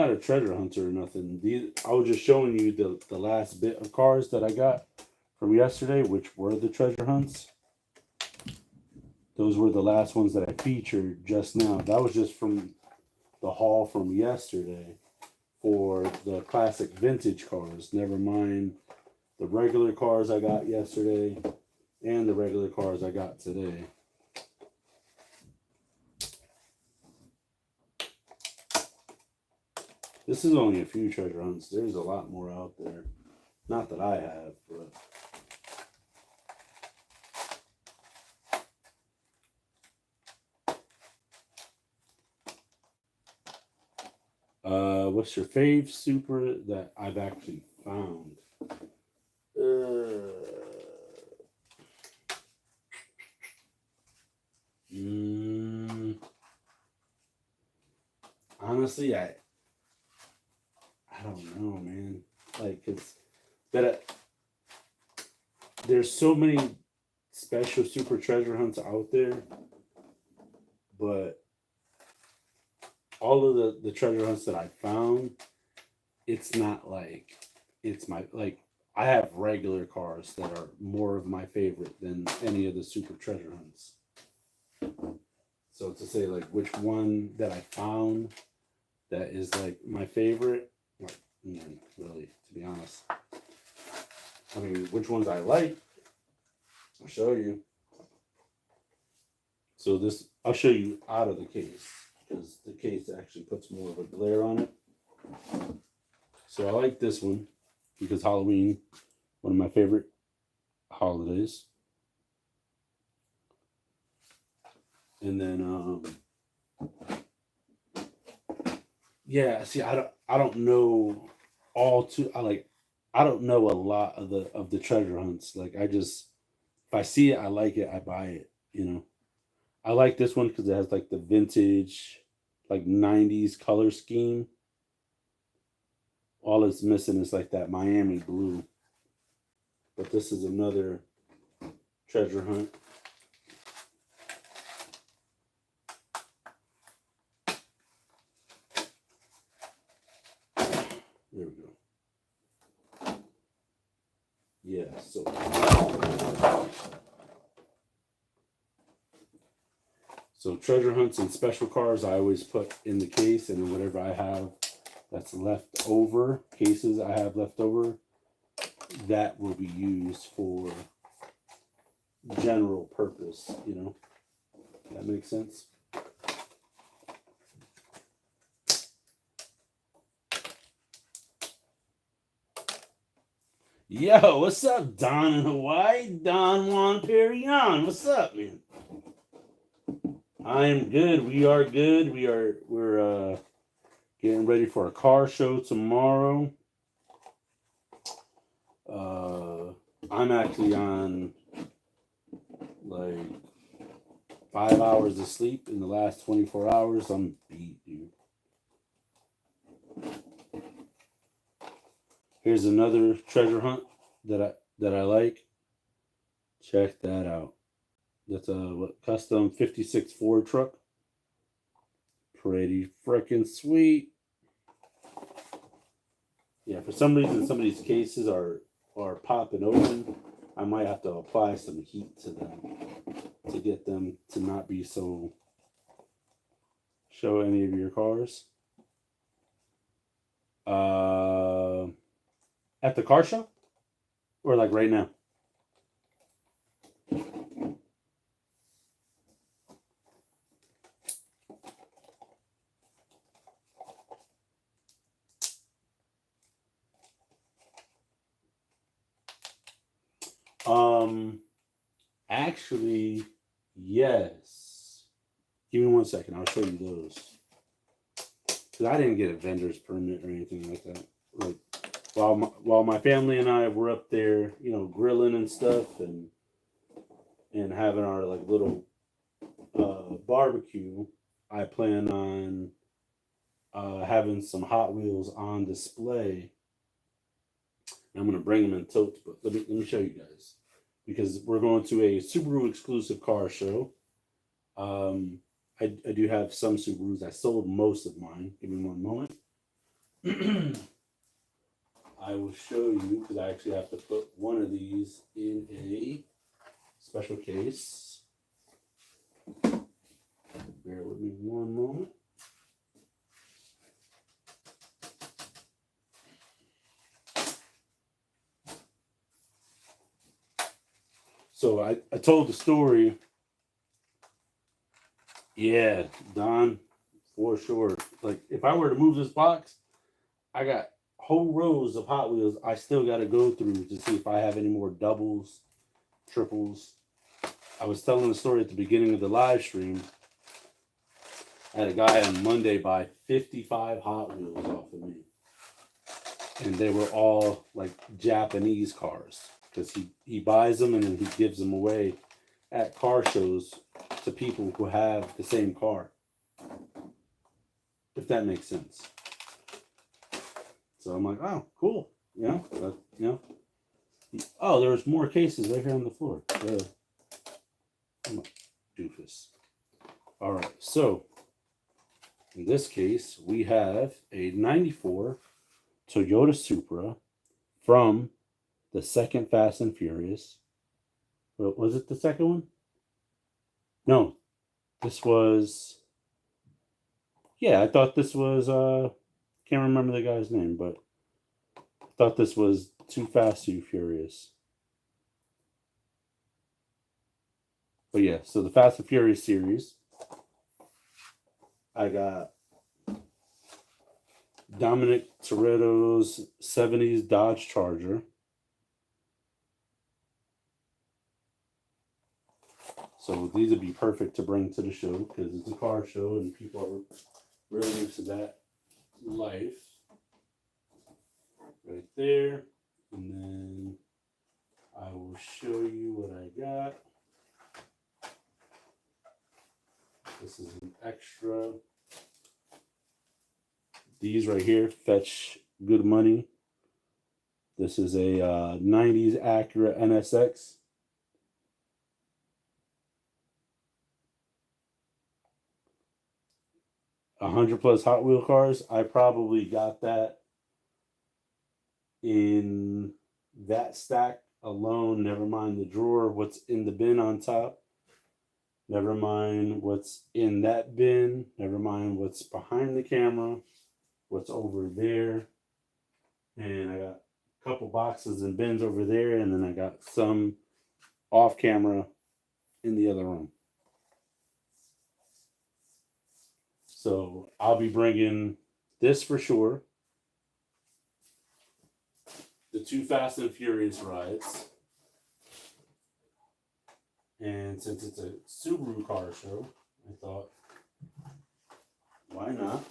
a treasure hunter or nothing. I was just showing you the last bit of cars that I got from yesterday, which were the treasure hunts. Those were the last ones that I featured just now. That was just from the haul from yesterday for the classic vintage cars. Never mind the regular cars I got yesterday and the regular cars I got today. This is only a few treasure hunts. There's a lot more out there. Not that I have, but what's your fave super that I've actually found? Honestly, I don't know, man. Like, there's so many special super treasure hunts out there, but all of the treasure hunts that I found, it's not like it's my like I have regular cars that are more of my favorite than any of the super treasure hunts. So to say like which one that I found that is like my favorite, like, really, to be honest. I mean, which ones I like, I'll show you. So I'll show you out of the case because the case actually puts more of a glare on it. So I like this one because Halloween, one of my favorite holidays. And then, yeah. See, I don't know I don't know a lot of the treasure hunts. Like if I see it, I like it, I buy it. I like this one because it has like the vintage, like '90s color scheme. All it's missing is like that Miami blue. But this is another treasure hunt. There we go. Yeah, so treasure hunts and special cars I always put in the case, and then whatever I have that's left over, cases I have left over, that will be used for general purpose, That makes sense? Yo, what's up, Don in Hawaii? Don Juan Perion. What's up, man? I am good. We are good. We're getting ready for a car show tomorrow. I'm actually on like 5 hours of sleep in the last 24 hours. I'm beat, dude. Here's another treasure hunt that I like. Check that out. That's a custom 56 Ford truck. Pretty freaking sweet. Yeah, for some reason some of these cases are popping open. I might have to apply some heat to them to get them to not be so. Show any of your cars. At the car show? Or like right now? Actually, yes. Give me 1 second. I'll show you those. Because I didn't get a vendor's permit or anything like that. Like while my family and I were up there, you know, grilling and stuff, and having our like little barbecue, I plan on having some Hot Wheels on display. I'm gonna bring them in totes, but let me show you guys, because we're going to a Subaru exclusive car show. I do have some Subarus. I sold most of mine. Give me one moment. I will show you, because I actually have to put one of these in a special case. Bear with me one moment. So I told the story. Yeah, Don, for sure. Like, if I were to move this box, I got whole rows of Hot Wheels I still got to go through to see if I have any more doubles, triples. I was telling the story at the beginning of the live stream. I had a guy on Monday buy 55 Hot Wheels off of me. And they were all like Japanese cars, because he buys them and then he gives them away at car shows to people who have the same car, if that makes sense. So I'm like, oh, cool. You know. Oh, there's more cases right here on the floor. I'm a doofus. All right, so in this case, we have a 94 Toyota Supra from the second Fast and Furious. Was it the second one? No, this was. Yeah, I thought this was. Can't remember the guy's name, but I thought this was Too Fast, Too Furious. But yeah, so the Fast and Furious series. I got Dominic Toretto's 70s Dodge Charger. So these would be perfect to bring to the show, because it's a car show and people are really used to that life. Right there. And then I will show you what I got. This is an extra. These right here fetch good money. This is a 90s Acura NSX. +100 Hot Wheel cars. I probably got that in that stack alone. Never mind the drawer, what's in the bin on top. Never mind what's in that bin. Never mind what's behind the camera, what's over there. And I got a couple boxes and bins over there, and then I got some off camera in the other room. So I'll be bringing this for sure. The 2 Fast and Furious rides. And since it's a Subaru car show, I thought, why not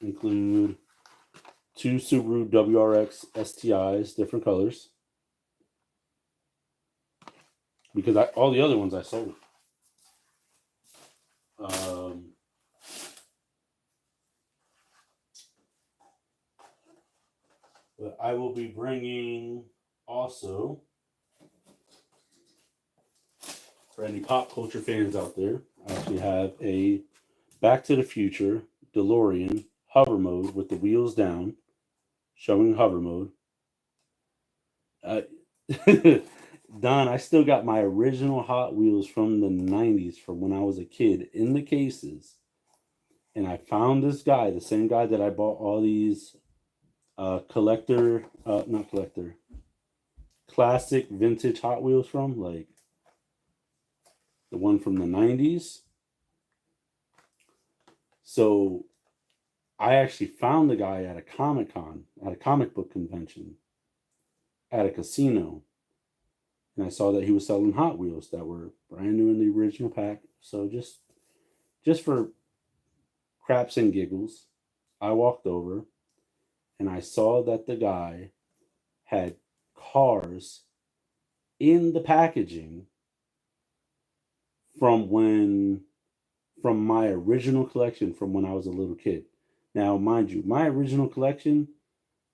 include 2 Subaru WRX STIs, different colors. Because all the other ones I sold. But I will be bringing also, for any pop culture fans out there, I actually have a Back to the Future DeLorean hover mode with the wheels down, showing hover mode. Don, I still got my original Hot Wheels from the 90s, from when I was a kid, in the cases. And I found this guy, the same guy that I bought all these classic vintage Hot Wheels from, like the one from the 90s. So I actually found the guy at a Comic-Con, at a comic book convention, at a casino. and I saw that he was selling Hot Wheels that were brand new in the original pack. So just for craps and giggles, I walked over and I saw that the guy had cars in the packaging from when from my original collection from when I was a little kid. Now, mind you, my original collection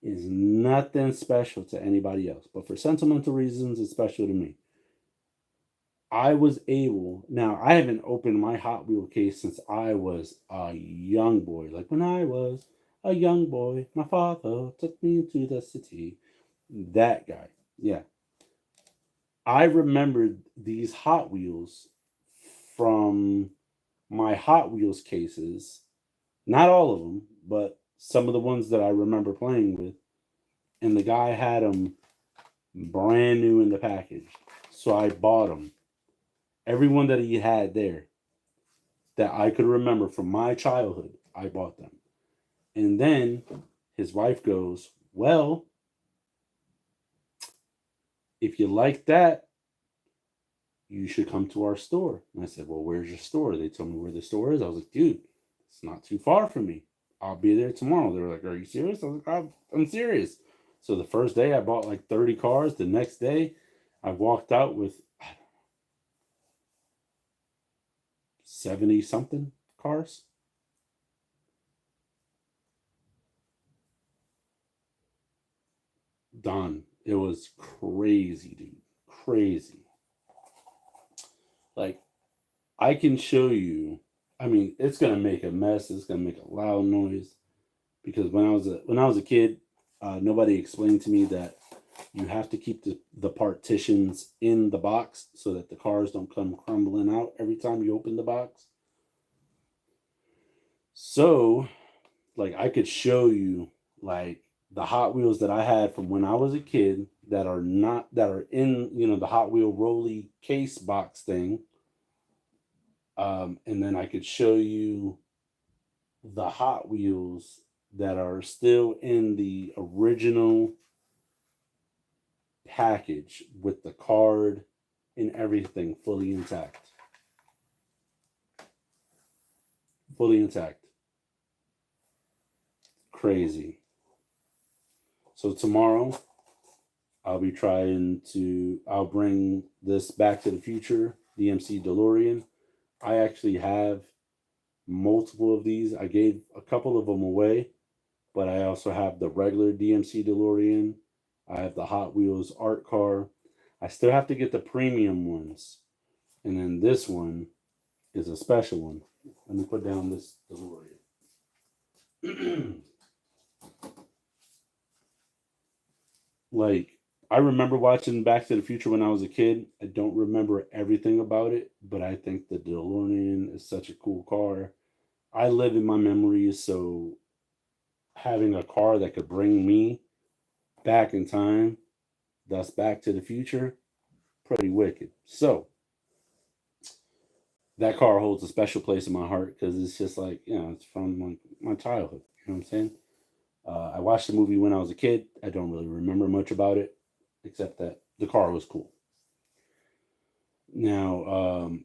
is nothing special to anybody else, but for sentimental reasons, it's special to me. I was able, now I haven't opened my Hot Wheel case since I was a young boy. Like when I was a young boy, my father took me to the city. That guy. Yeah. I remembered these Hot Wheels from my Hot Wheels cases. Not all of them, but some of the ones that I remember playing with. And the guy had them brand new in the package. So I bought them. Every one that he had there that I could remember from my childhood, I bought them. And then his wife goes, "Well, if you like that, you should come to our store." And I said, "Well, where's your store?" They told me where the store is. I was like, "Dude, it's not too far from me. I'll be there tomorrow." They were like, "Are you serious?" I was like, I'm serious." So the first day I bought like 30 cars. The next day I walked out with 70 something cars. Done. It was crazy, dude. Crazy. Like I can show you. I mean, it's gonna make a mess. It's gonna make a loud noise because when I was a kid, nobody explained to me that you have to keep the partitions in the box so that the cars don't come crumbling out every time you open the box. So, like, I could show you like the Hot Wheels that I had from when I was a kid that are not that are in the Hot Wheel Rolly case box thing. And then I could show you the Hot Wheels that are still in the original package with the card and everything fully intact. Fully intact. Crazy. So tomorrow I'll bring this Back to the Future DMC DeLorean. I actually have multiple of these. I gave a couple of them away, but I also have the regular DMC DeLorean. I have the Hot Wheels art car. I still have to get the premium ones. And then this one is a special one. Let me put down this DeLorean. Like, I remember watching Back to the Future when I was a kid. I don't remember everything about it, but I think the DeLorean is such a cool car. I live in my memories, so having a car that could bring me back in time, thus Back to the Future, pretty wicked. So that car holds a special place in my heart because it's just like, it's from my childhood. You know what I'm saying? I watched the movie when I was a kid. I don't really remember much about it, except that the car was cool. Now,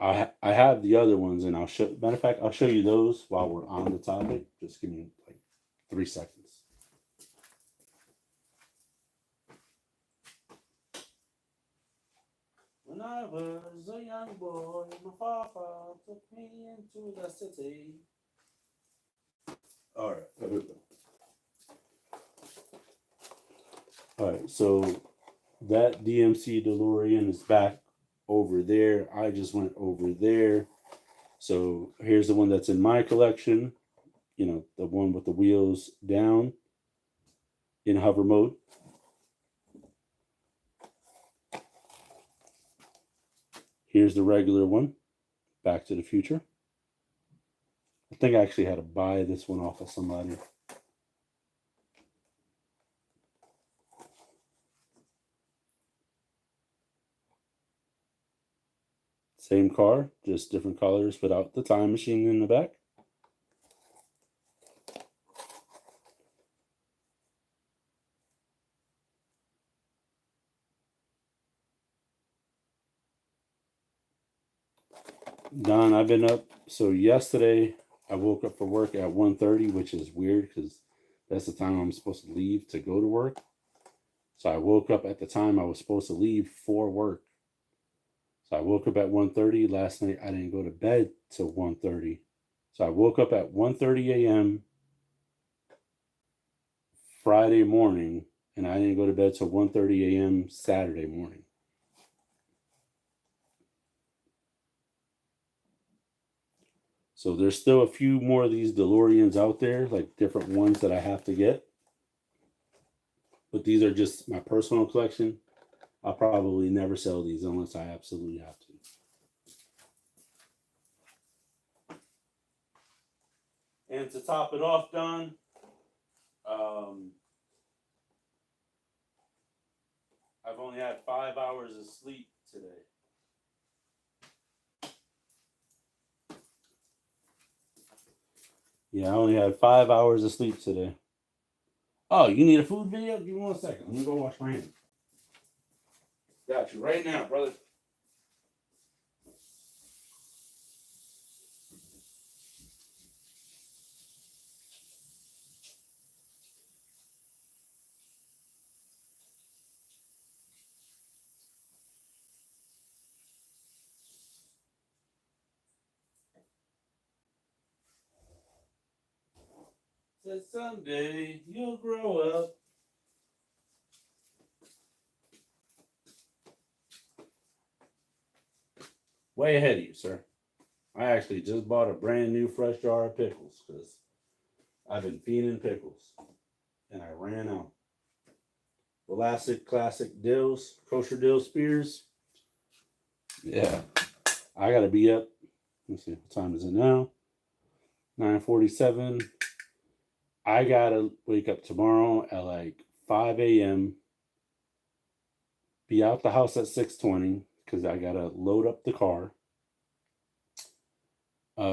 I have the other ones, and I'll show. Matter of fact, I'll show you those while we're on the topic. Just give me like 3 seconds. When I was a young boy, my father took me into the city. All right, here we go. All right, so that DMC DeLorean is back over there. I just went over there. So here's the one that's in my collection. The one with the wheels down in hover mode. Here's the regular one, Back to the Future. I think I actually had to buy this one off of somebody. Same car, just different colors without the time machine in the back. Don, I've been up. So yesterday I woke up for work at 1:30, which is weird because that's the time I'm supposed to leave to go to work. So I woke up at the time I was supposed to leave for work. So I woke up at 1:30 last night. I didn't go to bed till 1:30. So I woke up at 1:30 a.m. Friday morning, and I didn't go to bed till 1:30 a.m. Saturday morning. So there's still a few more of these DeLoreans out there, like different ones that I have to get. But these are just my personal collection. I'll probably never sell these unless I absolutely have to. And to top it off, Don, I've only had 5 hours of sleep today. Yeah, I only had 5 hours of sleep today. Oh, you need a food video? Give me 1 second. Let me go wash my hands. Got you right now, brother. Said someday you'll grow up. Way ahead of you, sir. I actually just bought a brand new fresh jar of pickles because I've been fiending pickles and I ran out. Classic dills, kosher dill spears. Yeah, I gotta be up. Let's see, what time is it now? 9:47. I gotta wake up tomorrow at like 5 a.m. Be out the house at 6:20 because I gotta load up the car. We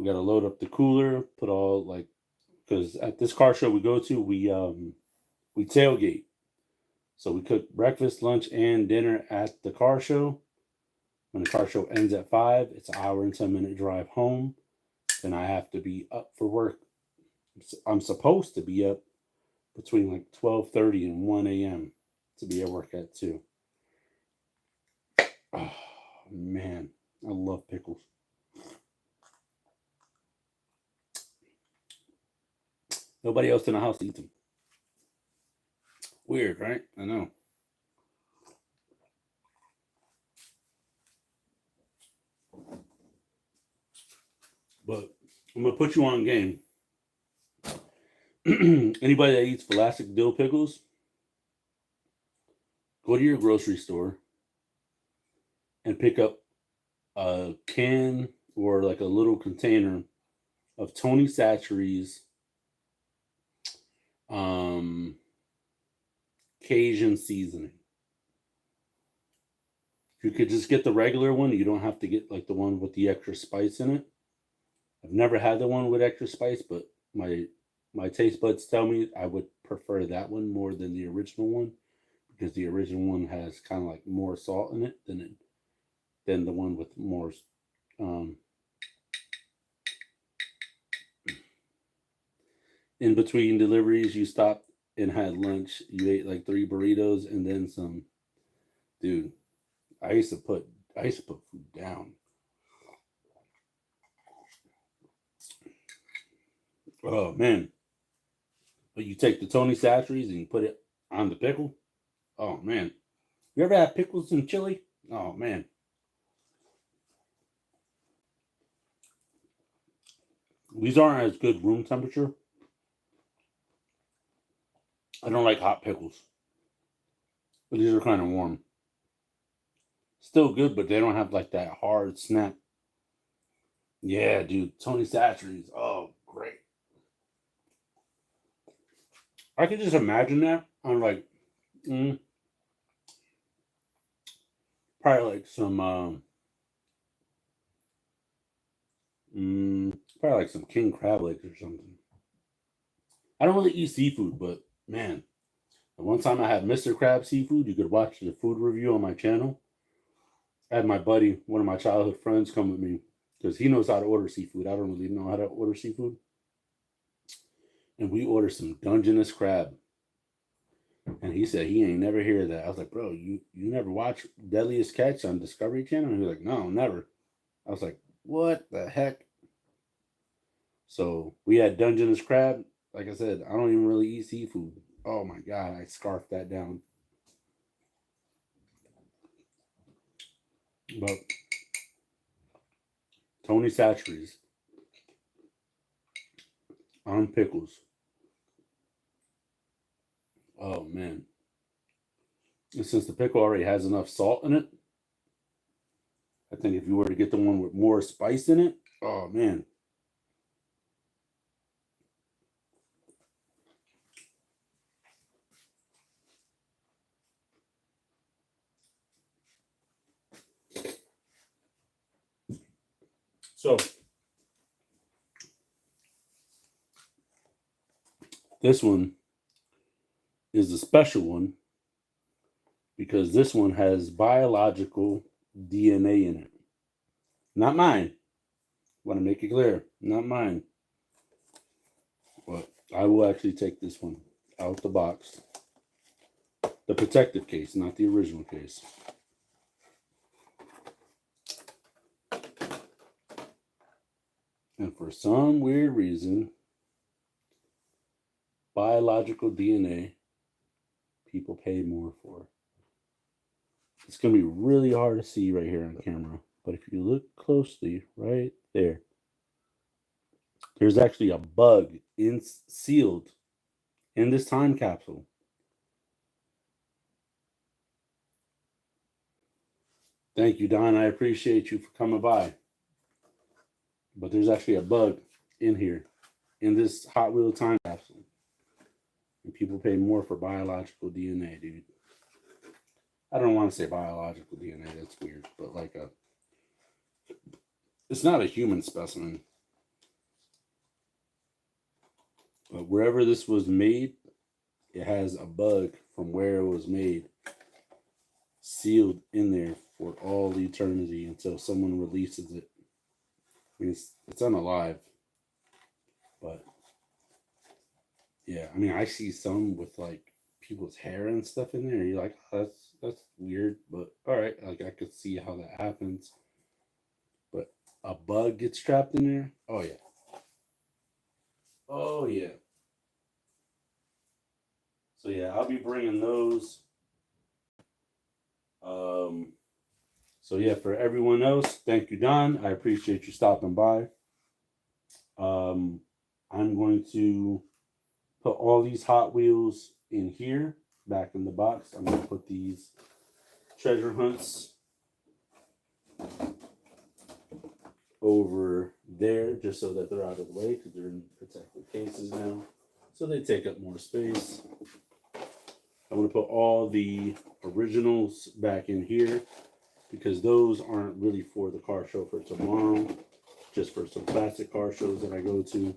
gotta load up the cooler, put all like because at this car show we go to, we tailgate. So we cook breakfast, lunch, and dinner at the car show. When the car show ends at 5, it's an hour and 10-minute drive home. Then I have to be up for work. I'm supposed to be up between like 12:30 and 1 a.m. to be at work at 2. Oh, man, I love pickles. Nobody else in the house eats them. Weird, right? I know. But I'm going to put you on game. Anybody that eats Vlasic dill pickles, go to your grocery store and pick up a can or like a little container of Tony Chachere's Cajun seasoning. You could just get the regular one. You don't have to get like the one with the extra spice in it. I've never had the one with extra spice, but my taste buds tell me I would prefer that one more than the original one because the original one has kind of like more salt in it than the one with more. In between deliveries, you stopped and had lunch. You ate like 3 burritos and then some. Dude, I used to put food down. Oh man. But you take the Tony Chachere's and you put it on the pickle. Oh man. You ever had pickles and chili? Oh man. These aren't as good room temperature. I don't like hot pickles. But these are kind of warm. Still good, but they don't have like that hard snap. Yeah, dude. Tony Chachere's. Oh, great. I could just imagine that on like probably like some probably like some king crab legs or something. I don't really eat seafood, but man, the one time I had Mr. Crab seafood, you could watch the food review on my channel. I had my buddy, one of my childhood friends, come with me because he knows how to order seafood. I don't really know how to order seafood. And we ordered some Dungeness crab. And he said he ain't never hear that. I was like, bro, you never watch Deadliest Catch on Discovery Channel? And he was like, no, never. I was like, what the heck? So we had Dungeness crab. Like I said, I don't even really eat seafood. Oh my God, I scarfed that down. But Tony Chachere's on pickles. Oh man. And since the pickle already has enough salt in it, I think if you were to get the one with more spice in it, oh man. So this one is the special one because this one has biological DNA in it. Not mine. Want to make it clear, not mine. But I will actually take this one out the box. The protective case, not the original case. And for some weird reason, biological DNA, people pay more for. It's going to be really hard to see right here on camera. But if you look closely, right there, there's actually a bug sealed in this time capsule. Thank you, Don. I appreciate you for coming by. But there's actually a bug in here, in this Hot Wheel time capsule. And people pay more for biological DNA, dude. I don't want to say biological DNA. That's weird. But like it's not a human specimen. But wherever this was made, it has a bug from where it was made sealed in there for all eternity until someone releases it. I mean, it's unalive. But yeah, I mean, I see some with like people's hair and stuff in there. You're like, oh, that's weird, but all right, like I could see how that happens. But a bug gets trapped in there. Oh yeah. Oh yeah. So yeah, I'll be bringing those. So yeah, for everyone else, thank you, Don. I appreciate you stopping by. I'm going to put all these Hot Wheels in here, back in the box. I'm going to put these treasure hunts over there just so that they're out of the way because they're in protected cases now. So they take up more space. I'm going to put all the originals back in here because those aren't really for the car show for tomorrow, just for some classic car shows that I go to.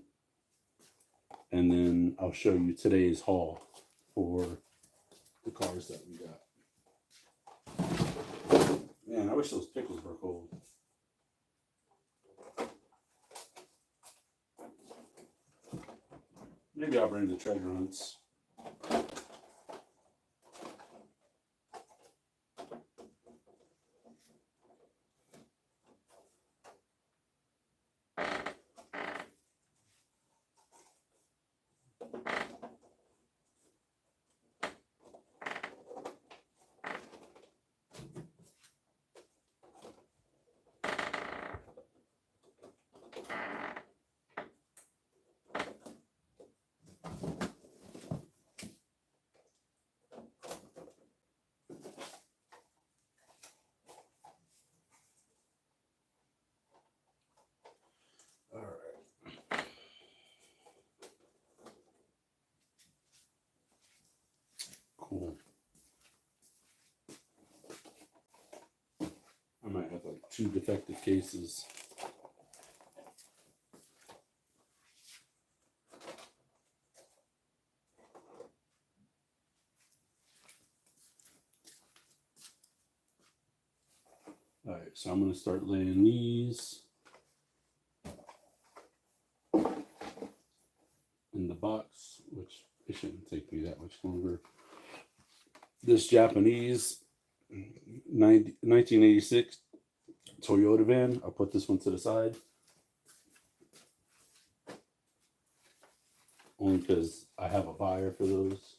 And then I'll show you today's haul for the cars that we got. Man, I wish those pickles were cold. Maybe I'll bring the treasure hunts. All right. Cool. I might have like 2 defective cases. All right, so I'm going to start laying these box, which it shouldn't take me that much longer. This Japanese 1986 Toyota van. I'll put this one to the side. Only because I have a buyer for those.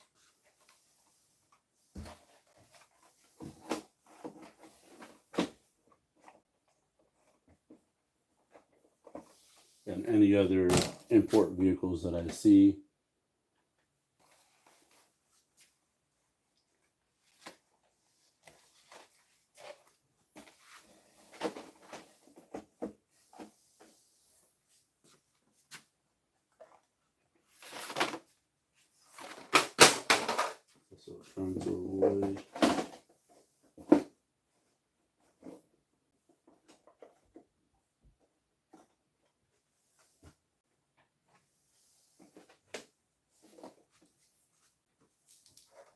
And any other import vehicles that I see. So trying to avoid.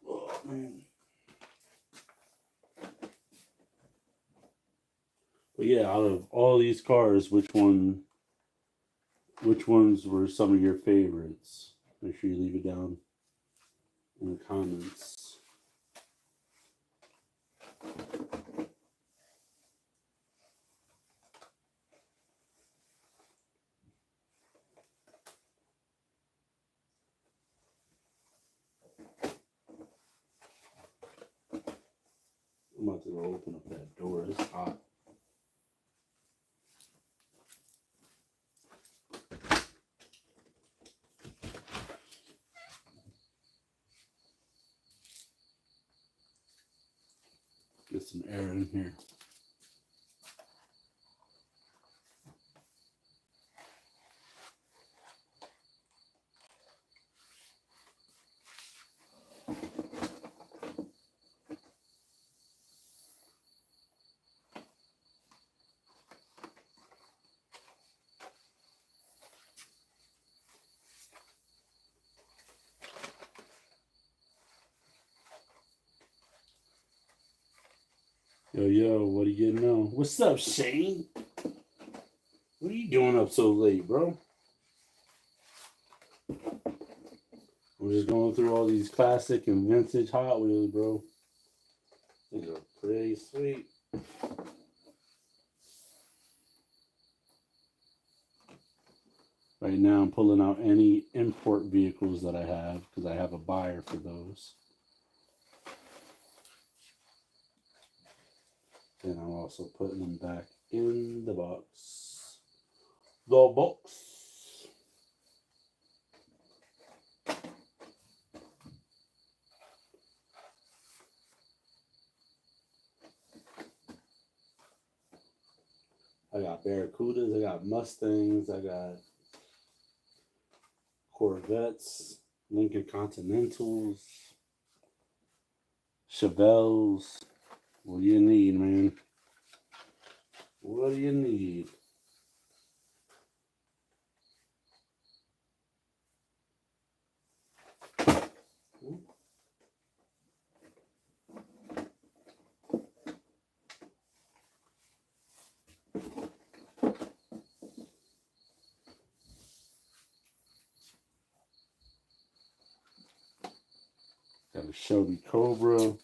Oh man. But yeah, out of all these cars, which ones were some of your favorites? Make sure you leave it down in the comments. I'm about to go open up that door. It's hot. Get some air in here. Yo, what do you know? What's up, Shane? What are you doing up so late, bro? I'm just going through all these classic and vintage Hot Wheels, bro. These are pretty sweet. Right now, I'm pulling out any import vehicles that I have because I have a buyer for those. And I'm also putting them back in the box. The box. I got Barracudas, I got Mustangs, I got Corvettes, Lincoln Continentals, Chevelles. What do you need, man? What do you need? Got a Shelby Cobra.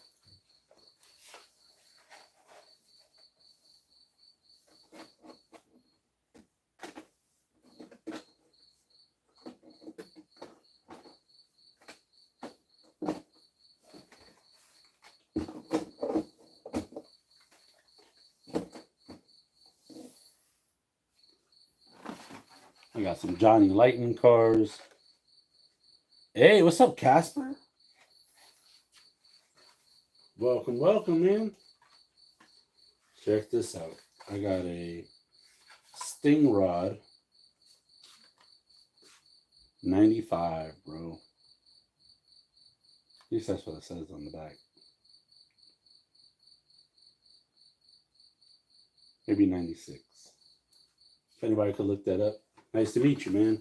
I got some Johnny Lightning cars. Hey, what's up, Casper? Welcome, welcome, man. Check this out. I got a Stingrod 95, bro. At least that's what it says on the back. Maybe 96. If anybody could look that up. Nice to meet you, man.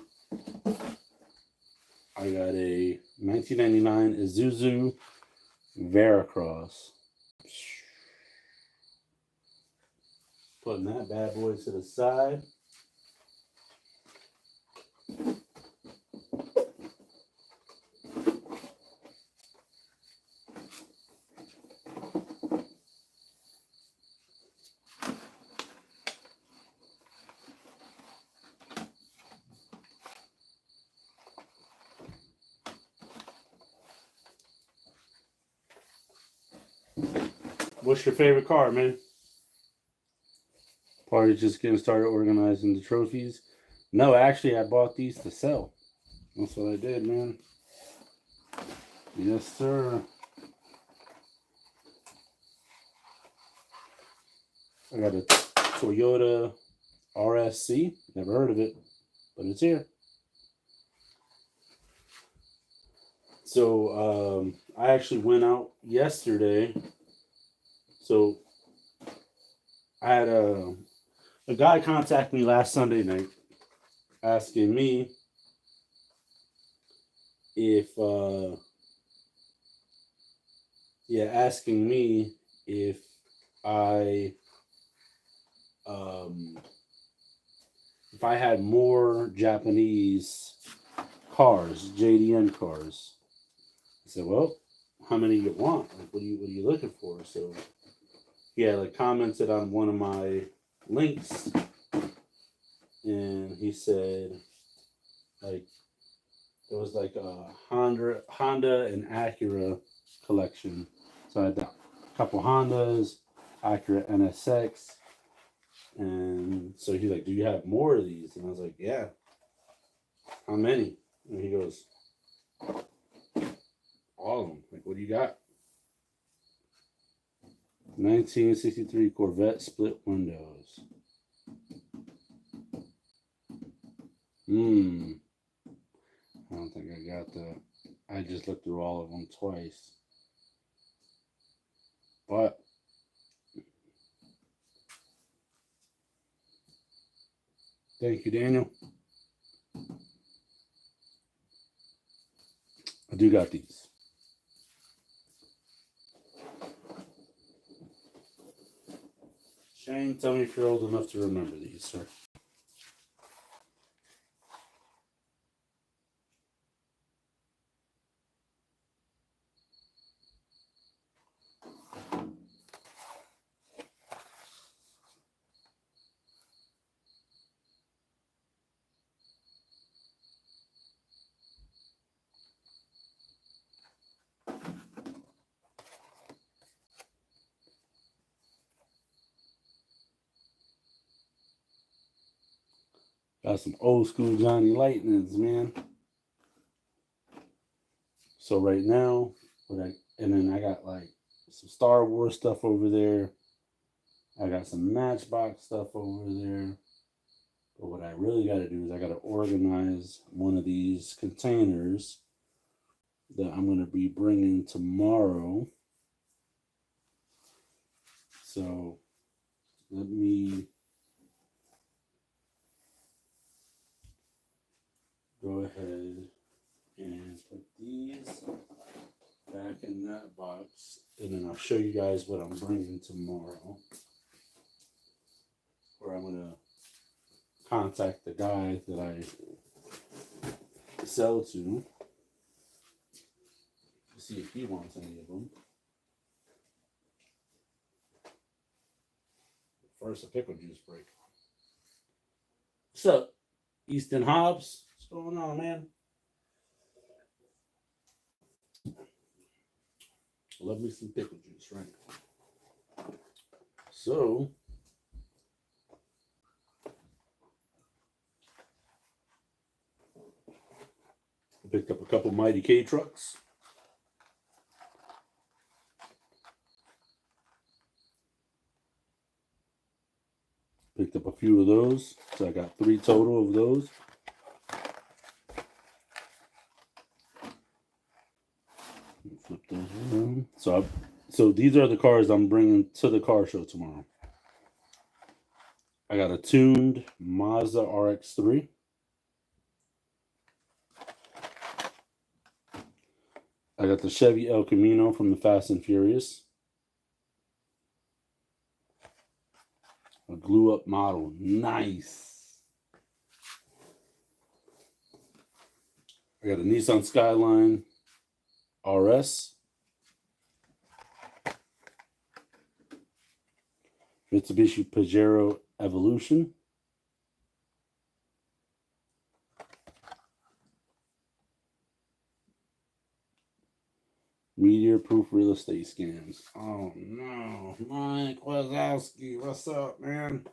I got a 1999 Isuzu Veracross. Putting that bad boy to the side. What's your favorite car, man? Probably just getting started organizing the trophies. No, actually, I bought these to sell. That's what I did, man. Yes, sir. I got a Toyota RSC. Never heard of it, but it's here. So I actually went out yesterday. So I had a guy contact me last Sunday night asking me if asking me if I if I had more Japanese cars, JDM cars. I said, well, how many you want? Like, what are you looking for? So he had like commented on one of my links, and he said like there was like a Honda and Acura collection. So I had a couple Hondas, Acura NSX, and so he's like, "Do you have more of these?" And I was like, "Yeah." How many? And he goes, "All of them." Like, what do you got? 1963 Corvette split windows. I don't think I got that. I just looked through all of them twice. But thank you, Daniel. I do got these. Shane, tell me if you're old enough to remember these, sir. Got some old school Johnny Lightnings, man. So right now, and then I got like some Star Wars stuff over there. I got some Matchbox stuff over there. But what I really got to do is I got to organize one of these containers that I'm going to be bringing tomorrow. So let me go ahead and put these back in that box, and then I'll show you guys what I'm bringing tomorrow. Where I'm going to contact the guy that I sell to see if he wants any of them. First, a pickle juice break. What's up, Easton Hobbs? What's going on, man? Love me some pickle juice right now. So, I picked up a couple Mighty K trucks. Picked up a few of those. So I got 3 total of those. Flip those around. So these are the cars I'm bringing to the car show tomorrow. I got a tuned Mazda RX-3. I got the Chevy El Camino from the Fast and Furious. A glue up model. Nice. I got a Nissan Skyline RS. Mitsubishi Pajero Evolution. Meteor-proof real estate scams. Oh no, Mike Wazowski, what's up, man?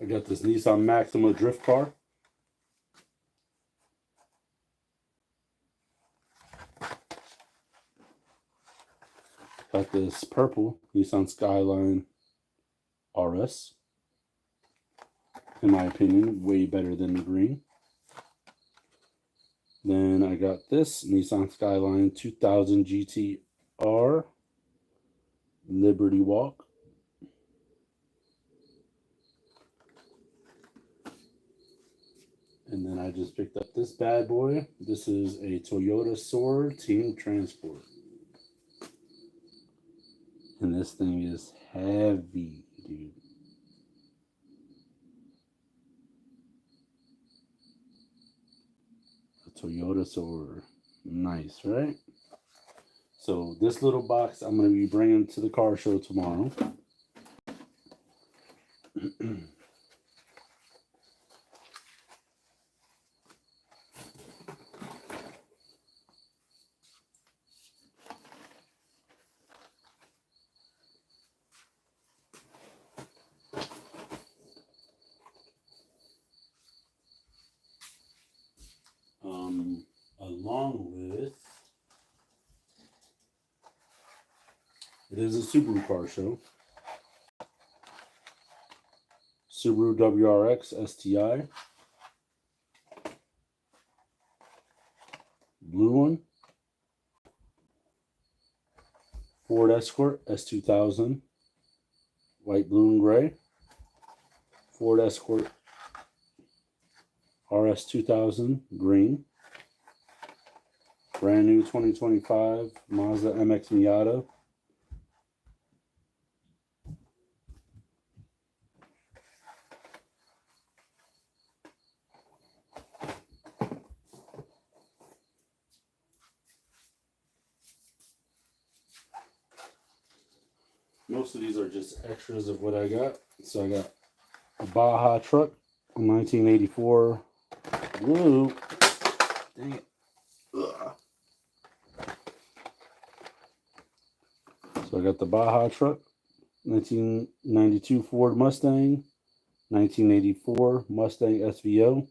I got this Nissan Maxima drift car. Got this purple Nissan Skyline RS. In my opinion, way better than the green. Then I got this Nissan Skyline 2000 GTR Liberty Walk. And then I just picked up this bad boy. This is a Toyota Soarer Team Transport. And this thing is heavy, dude. A Toyota Soarer. Nice, right? So this little box I'm going to be bringing to the car show tomorrow. Along with, it is a Subaru car show. Subaru WRX STI. Blue one. Ford Escort S2000. White, blue, and gray. Ford Escort RS 2000 green. Brand new 2025 Mazda MX Miata. Most of these are just extras of what I got. So I got a Baja truck, a 1984 blue. Dang it. Ugh. So I got the Baja truck, 1992 Ford Mustang, 1984 Mustang SVO.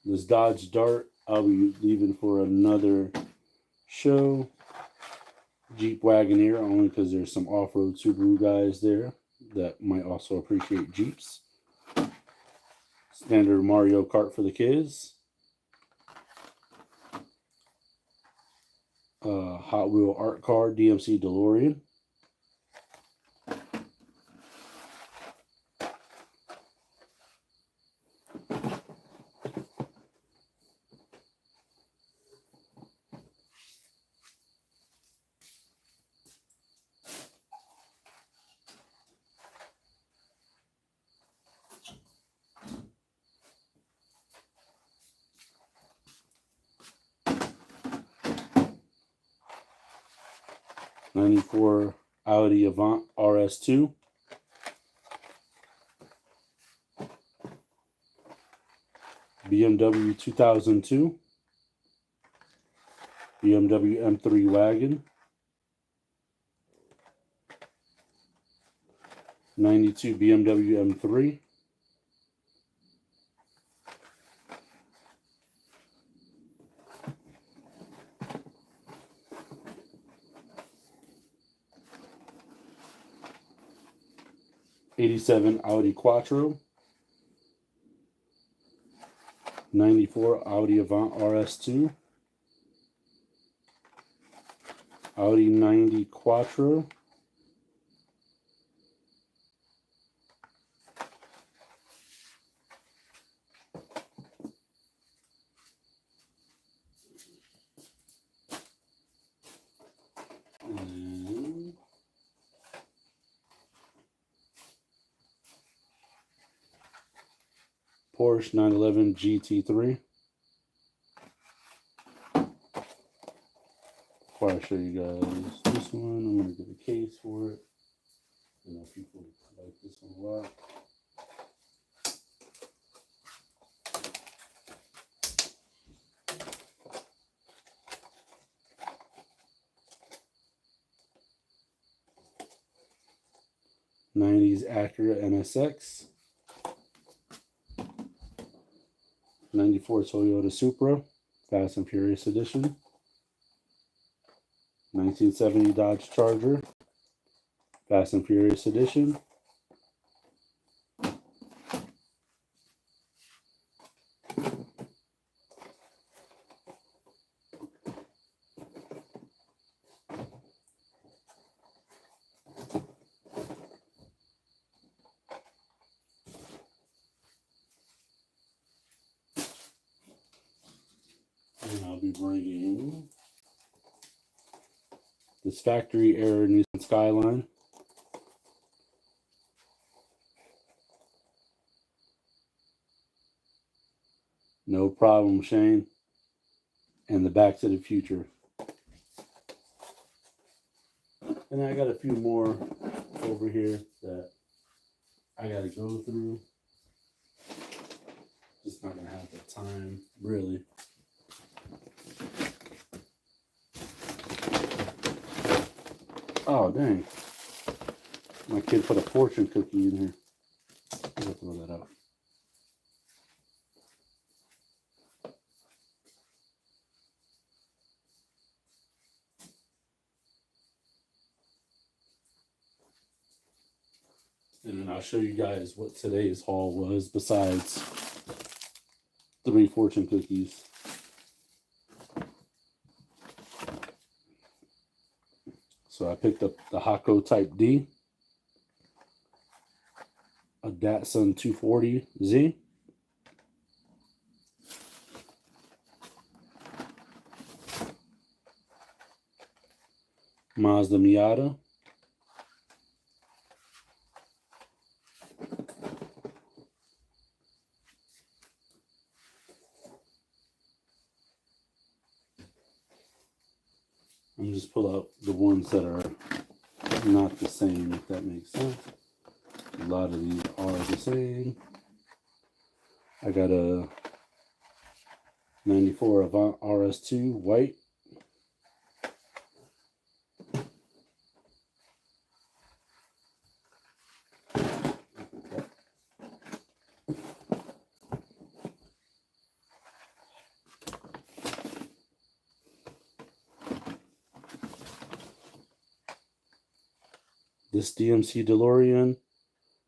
This Dodge Dart, I'll be leaving for another show. Jeep Wagoneer, only because there's some off-road Subaru guys there that might also appreciate Jeeps. Standard Mario Kart for the kids. Hot Wheel Art Car DMC DeLorean. '94 Audi Avant RS2. BMW 2002. BMW M3 wagon. 92 BMW M3. '87 Audi Quattro. 94 Audi Avant RS2. Audi 90 Quattro. Porsche 911 GT3. Before I show you guys this one, I'm going to get a case for it. I know people like this one a lot. '90s Acura NSX, '94 Toyota Supra, Fast and Furious Edition, 1970 Dodge Charger, Fast and Furious Edition, and I'll be bringing this factory error Nissan Skyline. No problem, Shane. And the Back to the Future. And I got a few more over here that I got to go through. Just not going to have the time, really. Oh, dang. My kid put a fortune cookie in here. I'll throw that out. And then I'll show you guys what today's haul was besides 3 fortune cookies. So I picked up the Hako Type D, a Datsun 240Z, Mazda Miata, I'm just pull out the ones that are not the same, if that makes sense. A lot of these are the same. I got a 94 Avant RS2 white. This DMC DeLorean,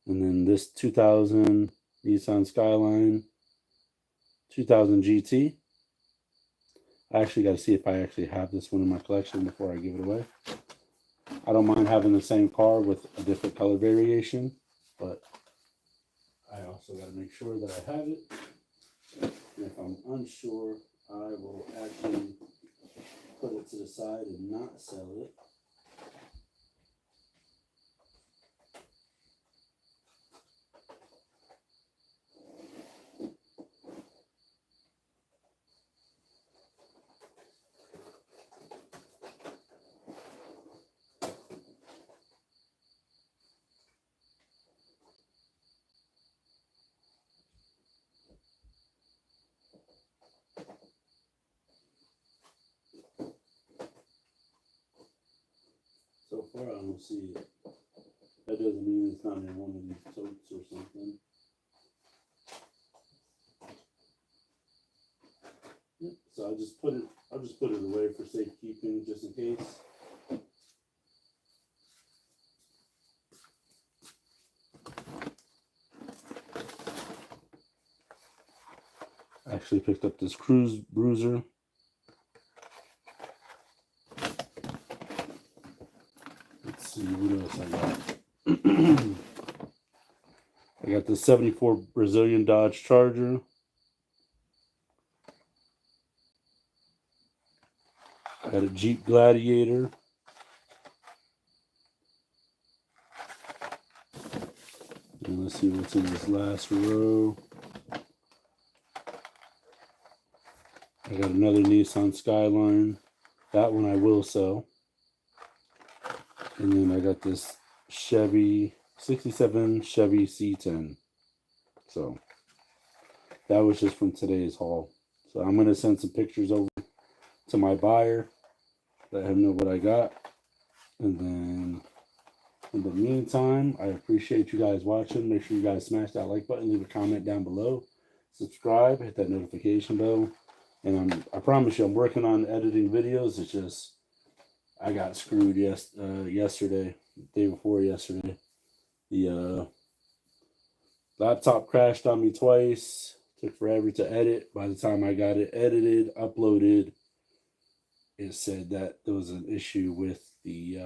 and then this 2000 Nissan Skyline 2000 GT. I actually got to see if I actually have this one in my collection before I give it away. I don't mind having the same car with a different color variation, but I also got to make sure that I have it. And if I'm unsure, I will actually put it to the side and not sell it. So far, I don't see it. That doesn't mean it's not in one of these totes or something. Yep. So I'll just put it away for safekeeping, just in case. I actually picked up this Cruise Bruiser. Let's see what else I got. I got the 74 Brazilian Dodge Charger. I got a Jeep Gladiator. And let's see what's in this last row. I got another Nissan Skyline. That one I will sell. And then I got this Chevy 67 Chevy C10. So that was just from today's haul. So I'm going to send some pictures over to my buyer, let him know what I got. And then in the meantime, I appreciate you guys watching. Make sure you guys smash that like button, leave a comment down below, subscribe, hit that notification bell. And I promise you, I'm working on editing videos. It's just I got screwed yesterday, day before yesterday. The laptop crashed on me twice. Took forever to edit. By the time I got it edited, uploaded, it said that there was an issue with the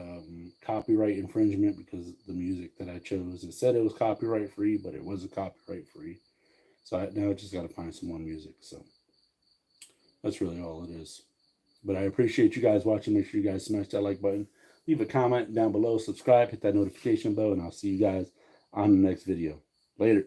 copyright infringement because the music that I chose. It said it was copyright free, but it wasn't copyright free. So now I just got to find some more music. So that's really all it is. But I appreciate you guys watching. Make sure you guys smash that like button. Leave a comment down below. Subscribe. Hit that notification bell. And I'll see you guys on the next video. Later.